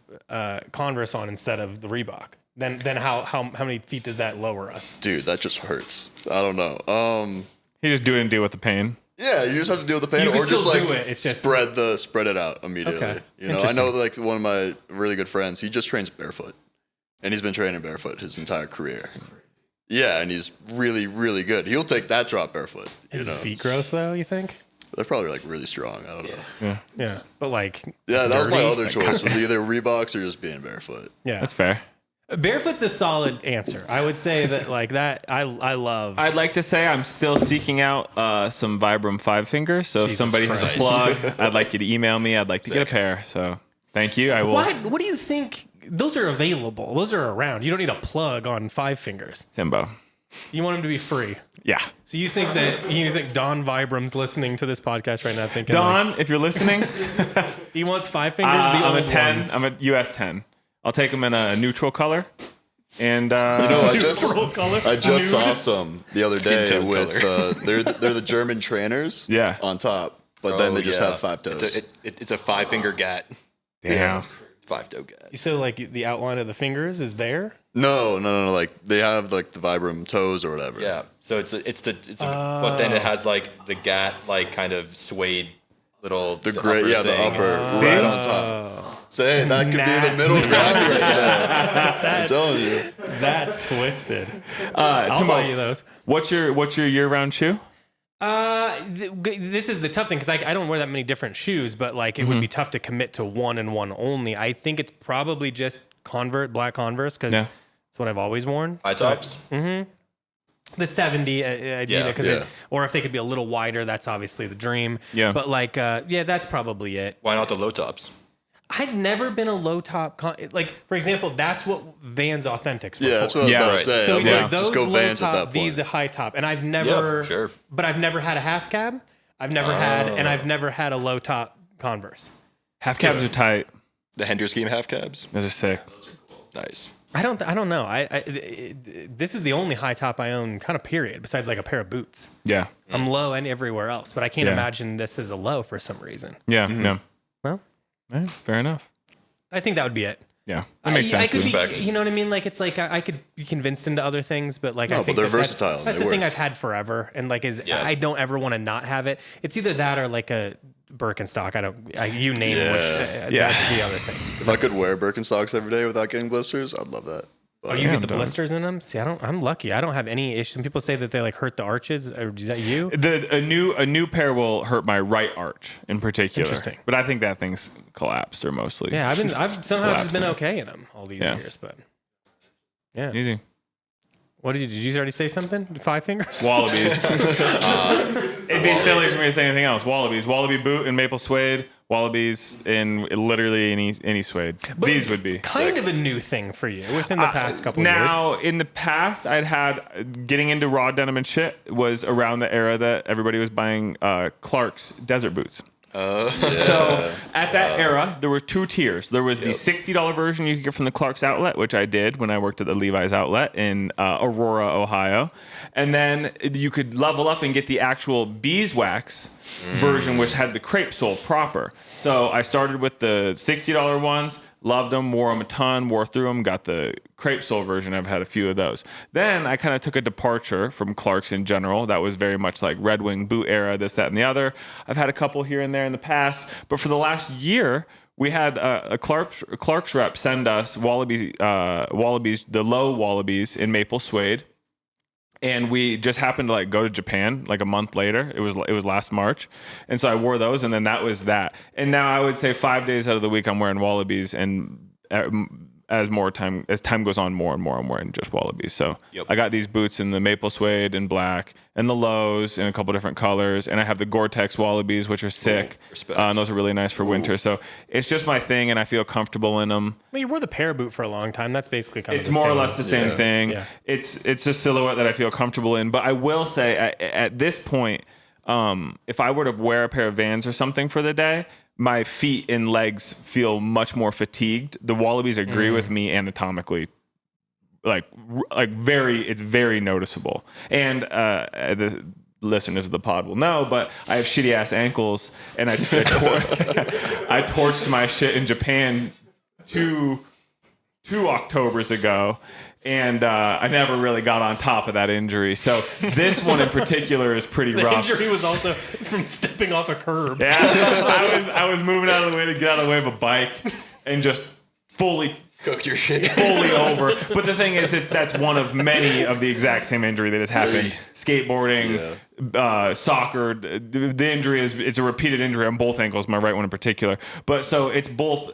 Converse on instead of the Reebok? Then how many feet does that lower us? Dude, that just hurts. I don't know. You just do it and deal with the pain. Yeah, you just have to deal with the pain, You can or just still like do it, it's just- spread it out immediately. Okay. You know, I know like one of my really good friends, he just trains barefoot, and he's been training barefoot his entire career. Yeah, and he's really, really good. He'll take that drop barefoot. Is his feet gross though? You think? They're probably like really strong. I don't know. Yeah, but like Yeah, that was my dirty? other choice. Was either Reeboks or just being barefoot. Yeah, That's fair. barefoot's a solid answer. I would say that like that. I love. I'd like to say I'm still seeking out some Vibram 5 fingers. So if Jesus somebody Christ. has a plug, I'd like you to email me. I'd like to get a pair. So thank you. I will. What do you think? Those are available. Those are around. You don't need a plug on 5 fingers. Timbo. You want them to be free. Yeah. So you think Don Vibram's listening to this podcast right now, thinking Don, if you're listening, he wants 5 fingers. The I'm a old 10. ones. I'm a US 10. I'll take them in a neutral color. And You know, Neutral color. I just Nude. saw some the other Skin day tone with they're the German trainers. Yeah. On top, but then they just have 5 toes. It's a 5-finger gat. damn. 5-toe gat. So like the outline of the fingers is there. No. Like they have like the Vibram toes or whatever. Yeah. So but then it has like the gat like kind of suede little The gray, upper the thing. upper right on top. So hey, that could be the middle ground right there. I'm telling you. That's twisted. Timbo, I'll buy you those. what's your year-round shoe? This is the tough thing because I don't wear that many different shoes, but like it would be tough to commit to one and one only. I think it's probably just black Converse because it's what I've always worn. High tops. The 70, yeah. Or if they could be a little wider, that's obviously the dream. Yeah. But like, that's probably it. Why not the low tops? I'd never been a low top like for example, that's what Vans Authentics were Yeah, for. that's what I was Yeah, about right. to say. So I'm like like, those just go low Vans at that top, point. these a high top, and I've never, sure. but I've never had a half cab. I've never I've never had a low top Converse. Half cabs are tight. The Hender Scheme half cabs. Those are sick. Nice. I don't know. This is the only high top I own, kind of period. Besides like a pair of boots. Yeah. I'm low and everywhere else, but I can't Yeah. imagine this is a low for some reason. Yeah. Yeah. Well, Fair enough. I think that would be it. Yeah. That makes sense. I could Respect. be, you know what I mean? Like it's like I could be convinced into other things, but like I No, think but they're that's- versatile. That's They the thing work. I've had forever, and like Yeah. I don't ever want to not have it. It's either that or like a Birkenstock. You name Yeah. which. Yeah. That's the other thing. If I could wear Birkenstocks every day without getting blisters, I'd love that. Oh, you Yeah, get the dog. blisters in them? See, I'm lucky. I don't have any issues. Some people say that they like hurt the arches. Or is that you? A new pair will hurt my right arch in particular. Interesting. But I think that thing's collapsed or mostly. Yeah, I've somehow just been Collapsing. okay in them all these Yeah. years, but yeah. Easy. What did you already say something? 5 fingers? Wallabies. It'd be silly for me to say anything else. Wallabies. Wallaby boot in maple suede. Wallabies in literally any suede. These would be. Kind of a new thing for you within the past couple of years. Now, in the past, I'd had getting into raw denim and shit was around the era that everybody was buying Clark's desert boots. So at that era, there were 2 tiers. There was the $60 version you could get from the Clark's outlet, which I did when I worked at the Levi's outlet in Aurora, Ohio. And then you could level up and get the actual beeswax version, which had the crepe sole proper. So I started with the $60 ones, loved them, wore them a ton, wore through them, got the crepe sole version. I've had a few of those. Then I kind of took a departure from Clark's in general. That was very much like Red Wing boot era, this, that, and the other. I've had a couple here and there in the past, but for the last year, we had a Clark's rep send us wallabies, the low wallabies in maple suede. And we just happened to like go to Japan like a month later. It was last March. And so I wore those, and then that was that. And now I would say 5 days out of the week I'm wearing wallabies, and as time goes on, more and more I'm wearing just Wallabies. So Yep. I got these boots in the maple suede and black, and the lows in a couple different colors, and I have the Gore-Tex Wallabies, which are sick. respect. And those are really nice for winter. So it's just my thing, and I feel comfortable in them. Well, you wore the para boot for a long time. That's basically kind of It's the more or same. less the same thing. Yeah. It's a silhouette that I feel comfortable in. But I will say at this point, if I were to wear a pair of Vans or something for the day, my feet and legs feel much more fatigued. The Wallabies agree with me anatomically. It's very noticeable. And the listeners of the pod will know, but I have shitty ass ankles, and I torched my shit in Japan two Octobers ago, and I never really got on top of that injury. So this one in particular is pretty The rough. injury was also from stepping off a curb. Yeah, I was moving out of the way to get out of the way of a bike and just fully Cook your shit. fully over. But the thing is, that's one of many of the exact same injury that has happened. Skateboarding, soccer. The injury it's a repeated injury on both ankles, my right one in particular. But so it's both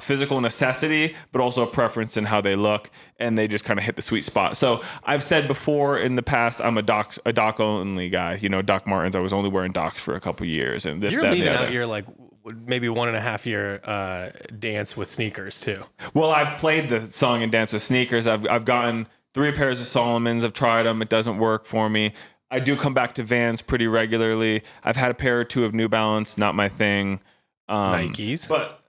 physical necessity, but also a preference in how they look, and they just kind of hit the sweet spot. So I've said before in the past, I'm a Doc only guy. You know, Doc Martens. I was only wearing Docs for a couple years, and this You're that, and leaving the other. out your like maybe 1.5 year dance with sneakers too. Well, I've played the song and dance with sneakers. I've gotten 3 pairs of Solomons. I've tried them. It doesn't work for me. I do come back to Vans pretty regularly. I've had a pair or two of New Balance. Not my thing. Nikes. But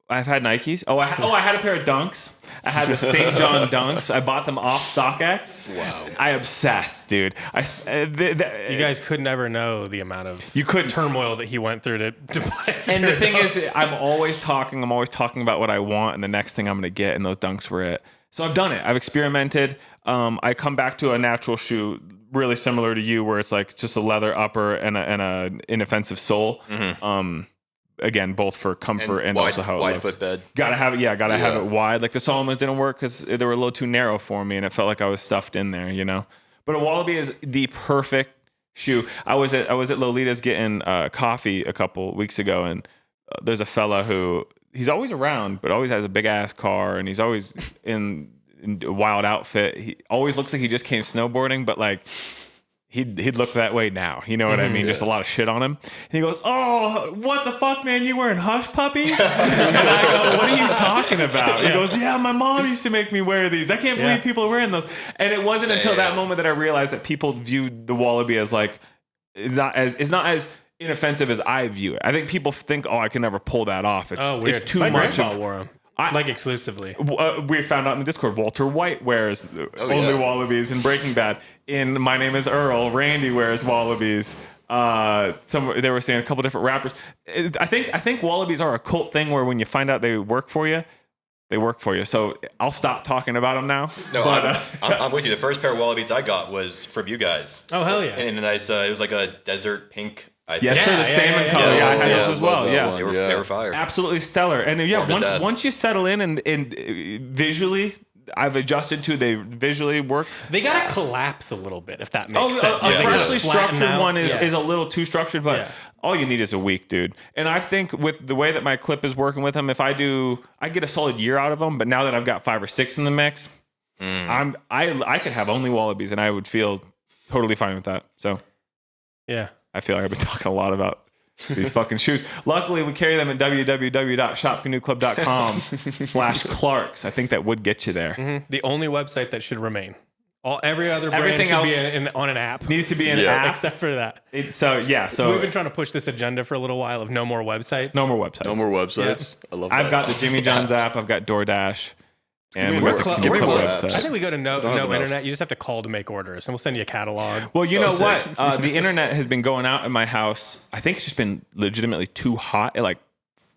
I've had Nikes. I had a pair of Dunks. I had the St. John Dunks. I bought them off StockX. Wow. I obsessed, dude. You guys could never know the amount of turmoil that he went through to buy. And the thing is, I'm always talking about what I want, and the next thing I'm going to get, and those Dunks were it. So I've done it. I've experimented. I come back to a natural shoe, really similar to you, where it's like just a leather upper and a inoffensive sole. Mm-hmm. Again, both for comfort and also how it wide looks. footbed. Gotta have it. Yeah, gotta have it wide. Like the Solomons didn't work because they were a little too narrow for me, and it felt like I was stuffed in there. You know. But a Wallaby is the perfect shoe. I was at Lolita's getting coffee a couple weeks ago, and there's a fella who he's always around, but always has a big ass car, and he's always in a wild outfit. He always looks like he just came snowboarding, but like. He'd look that way now. You know what I mean? Just a lot of shit on him. And he goes, "Oh, what the fuck, man? You wearing Hush Puppies?" And I go, "What are you talking about?" He goes, "Yeah, my mom used to make me wear these. I can't believe people are wearing those." And it wasn't until that moment that I realized that people viewed the Wallaby as like it's not as inoffensive as I view it. I think people think, "Oh, I can never pull that off." Weird. It's too My much grandpa of. wore them. Like exclusively. We found out in the Discord, Walter White wears only Wallabies in Breaking Bad. In My Name is Earl, Randy wears Wallabies. They were saying a couple different rappers. I think Wallabies are a cult thing where when you find out they work for you, they work for you. So I'll stop talking about them now. No, but, I'm with you. The first pair of Wallabies I got was from you guys. Oh, hell yeah. And a nice, it was like a desert pink. Yes, sir. The salmon color. Yeah, I had those as well. Yeah, they were fire. Absolutely stellar. And once you settle in and visually, I've adjusted to they visually work. They gotta collapse a little bit if that makes sense. A freshly structured out. one is a little too structured, but all you need is a week, dude. And I think with the way that my clip is working with them, if I get a solid year out of them. But now that I've got 5 or 6 in the mix, I could have only Wallabies, and I would feel totally fine with that. So yeah. I feel like I've been talking a lot about these fucking shoes. Luckily, we carry them at www.shopcanoeclub.com/Clarks. I think that would get you there. Mm-hmm. The only website that should remain. Every other brand should be on an app. Needs to be an app. Except for that. So we've been trying to push this agenda for a little while of no more websites. No more websites. I love that. I've got the Jimmy John's app. I've got DoorDash. And we're we got the Canoe Canoe website. I think we go to no internet. You just have to call to make orders, and we'll send you a catalog. Well, you know what? The internet has been going out in my house. I think it's just been legitimately too hot. It like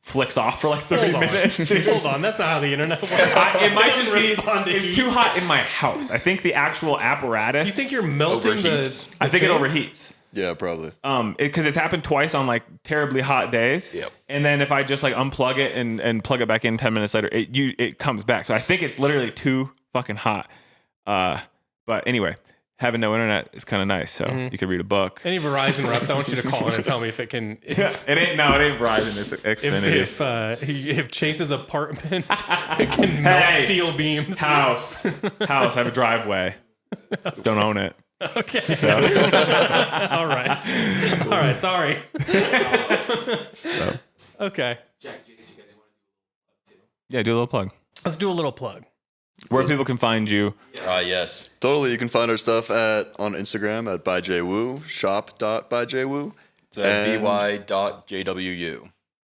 flicks off for like 30 minutes. Dude. Hold on, that's not how the internet works. It might just be it's too hot in my house. I think the actual apparatus. You think you're melting overheats. I think it overheats. Yeah, probably. Because it's happened twice on like terribly hot days. Yep. And then if I just like unplug it and plug it back in 10 minutes later, it comes back. So I think it's literally too fucking hot. But anyway, having no internet is kind of nice. So you could read a book. Any Verizon reps, I want you to call in and tell me if it can. It ain't Verizon. It's Xfinity. If Chase's apartment can melt steel beams. House. I have a driveway. Just don't own it. Okay. All right. Sorry. Okay. Jack, Jason, do you guys want to do a plug too? Yeah, do a little plug. Let's do a little plug. Where people can find you. Yes. Totally. You can find our stuff on Instagram at by J.W, shop.byjwu. So BY.J.WU.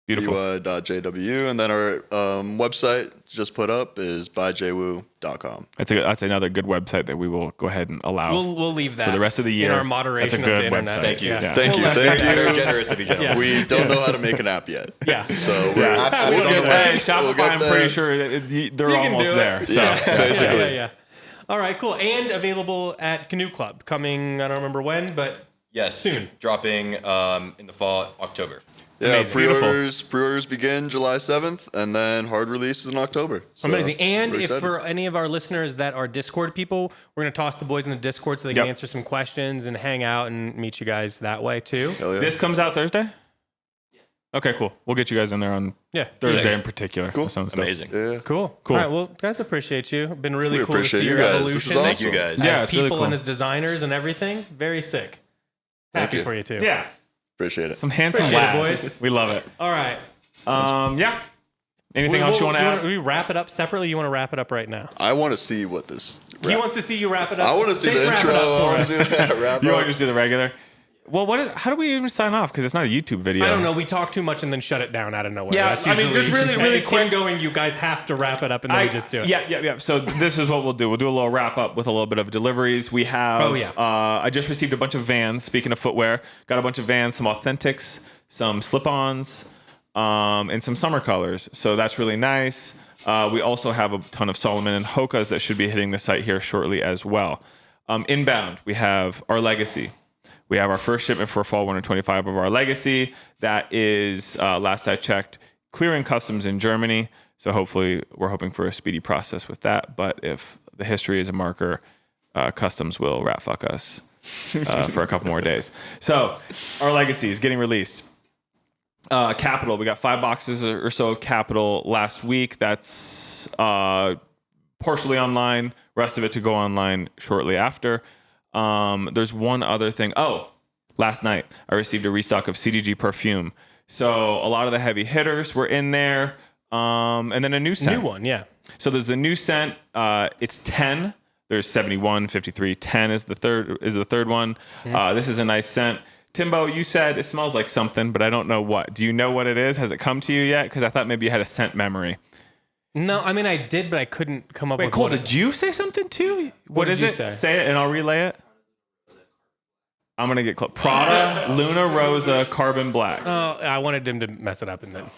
Beautiful. BY.J.W. And then our website just put up is byjwu.com. That's another good website that we will go ahead and allow. We'll leave that for the rest of the year. in our moderation That's a good of the internet. website. Thank you. Yeah. Thank you. Very generous of you, gentlemen. Yeah. We don't know how to make an app yet. Yeah. So We'll get Hey, there. Shopify, We'll get I'm there. pretty sure they're can almost do it. there. So. Basically. Yeah. All right, cool. And available at Canoe Club. Coming, I don't remember when, but Yes. Soon. Dropping in the fall, October. Yeah, Amazing. pre-orders begin July 7th, and then hard release is in October. So amazing. And we're if excited. for any of our listeners that are Discord people, we're going to toss the boys in the Discord so they can Yep. answer some questions and hang out and meet you guys that way too. Hell yeah. This comes out Thursday? Okay, cool. We'll get you guys in there on Yeah. Thursday in particular. Cool. That sounds dope. Amazing. Yeah. Cool. Cool. All right. Well, guys, appreciate you. Been really We cool to appreciate see you your guys. This is evolution. awesome. Thank you guys. As Yeah, it's people really cool. and as designers and everything. Very sick. Happy you. for you too. Yeah. Appreciate it. Some handsome Appreciate it, lads. boys. We love it. All right. Yeah. Anything else you want to add? We wrap it up separately. You want to wrap it up right now? I want to see what this. He wants to see you wrap it up. I want to see Chase, the wrap it intro. up for I want us. to see that wrap You up. want to just do the regular? Well, how do we even sign off? Because it's not a YouTube video. I don't know. We talk too much and then shut it down out of nowhere. Yeah, That's I mean, just usually- really it's quick. him going, you guys have to wrap it up, and then we just do it. Yeah. So this is what we'll do. We'll do a little wrap up with a little bit of deliveries. We have. Oh, yeah. I just received a bunch of Vans. Speaking of footwear, got a bunch of Vans, some Authentics, some slip-ons, and some summer colors. So that's really nice. We also have a ton of Solomon and Hoka's that should be hitting the site here shortly as well. Inbound, we have our Legacy. We have our first shipment for fall winter 25 of our Legacy. That is, last I checked, clearing customs in Germany. So hopefully we're hoping for a speedy process with that. But if the history is a marker, customs will rat fuck us for a couple more days. So our Legacy is getting released. Capital, we got 5 boxes or so of Capital last week. That's partially online. Rest of it to go online shortly after. There's one other thing. Oh, last night I received a restock of CDG perfume. So a lot of the heavy hitters were in there. And then a new scent. New one, yeah. So there's a new scent. It's 10. There's 71, 53. 10 is the third one. This is a nice scent. Timbo, you said it smells like something, but I don't know what. Do you know what it is? Has it come to you yet? Because I thought maybe you had a scent memory. No, I mean, I did, but I couldn't come up Wait, with Cole, what did you say something too? What did is you it? say? Say it and I'll relay it. I'm going to get close. Prada, Luna Rosa, Carbon Black. Oh, I wanted him to mess it up and then.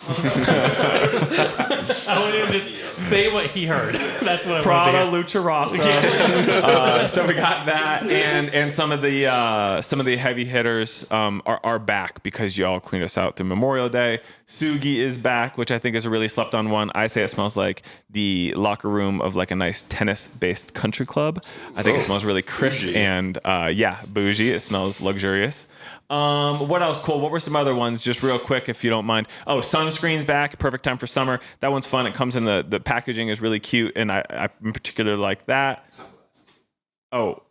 I wanted him to just say what he heard. That's what I Prada, wanted to Lucha Rosa. So we got that, and some of the heavy hitters are back because y'all cleaned us out through Memorial Day. Sugi is back, which I think is a really slept on one. I say it smells like the locker room of like a nice tennis-based country club. I think it smells really crisp and bougie. It smells luxurious. What else, Cole? What were some other ones? Just real quick, if you don't mind. Oh, sunscreen's back. Perfect time for summer. That one's fun. It comes in the packaging is really cute, and I in particular like that. Oh,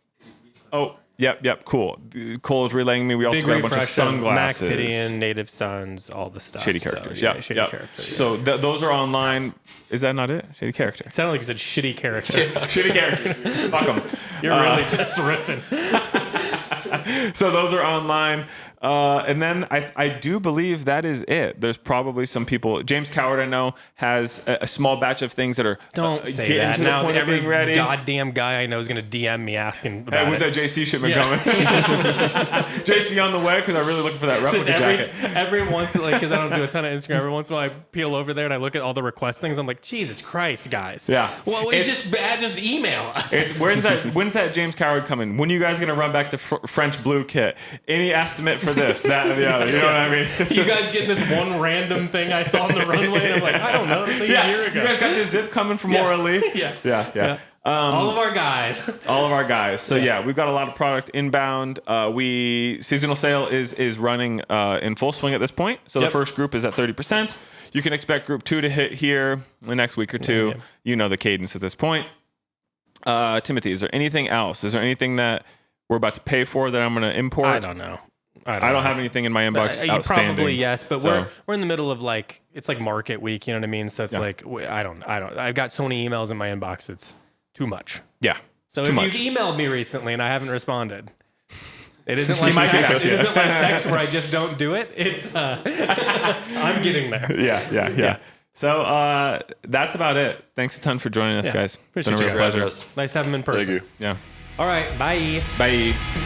yep. Cool. Cole is relaying me. We also Big got a bunch of refresh sunglasses. Mac Pidian, Native Sons, all the stuff. Shady So, characters. yeah, Yep. shady Yep. characters. Yeah. So those are online. Is that not it? Shady character. It sounded like you said shitty character. Shitty character. Fuck them. You're really just ripping. So those are online. And then I do believe that is it. There's probably some people. James Coward, I know, has a small batch of things that are Don't say getting that. to the Now point of every being ready. goddamn guy I know is going to DM me asking about Hey, was it. that JC shipment Yeah. coming? JC on the way because I'm really looking for that replica Just jacket. every once, like, because I don't do a ton of Instagram. Every once in a while, I peel over there and I look at all the request things. I'm like, Jesus Christ, guys. Yeah. Well, just email us. When's that James Coward coming? When are you guys going to run back the French blue kit? Any estimate for this, that, or the other? You know what I mean? It's You just- guys getting this one random thing I saw on the runway, and I'm like, I don't know. It's like a year ago. You guys got this zip coming from Maura Lee? Yeah. Yeah. All of our guys. All of our guys. So yeah, we've got a lot of product inbound. Seasonal sale is running in full swing at this point. So the first group is at 30%. You can expect group 2 to hit here the next week or two. Yeah. You know the cadence at this point. Timothy, is there anything else? Is there anything that we're about to pay for that I'm going to import? I don't know. I don't have anything in my inbox outstanding. Probably yes, but we're in the middle of like, it's like market week, you know what I mean? So it's like, I've got so many emails in my inbox. It's too much. Yeah. So too if much. you've emailed me recently and I haven't responded, it isn't like text. It isn't like text where I just don't do it. It's I'm getting there. Yeah. So that's about it. Thanks a ton for joining us, guys. Appreciate It's been a real you guys. pleasure. Nice to have them in person. Thank you. Yeah. All right. Bye. Bye.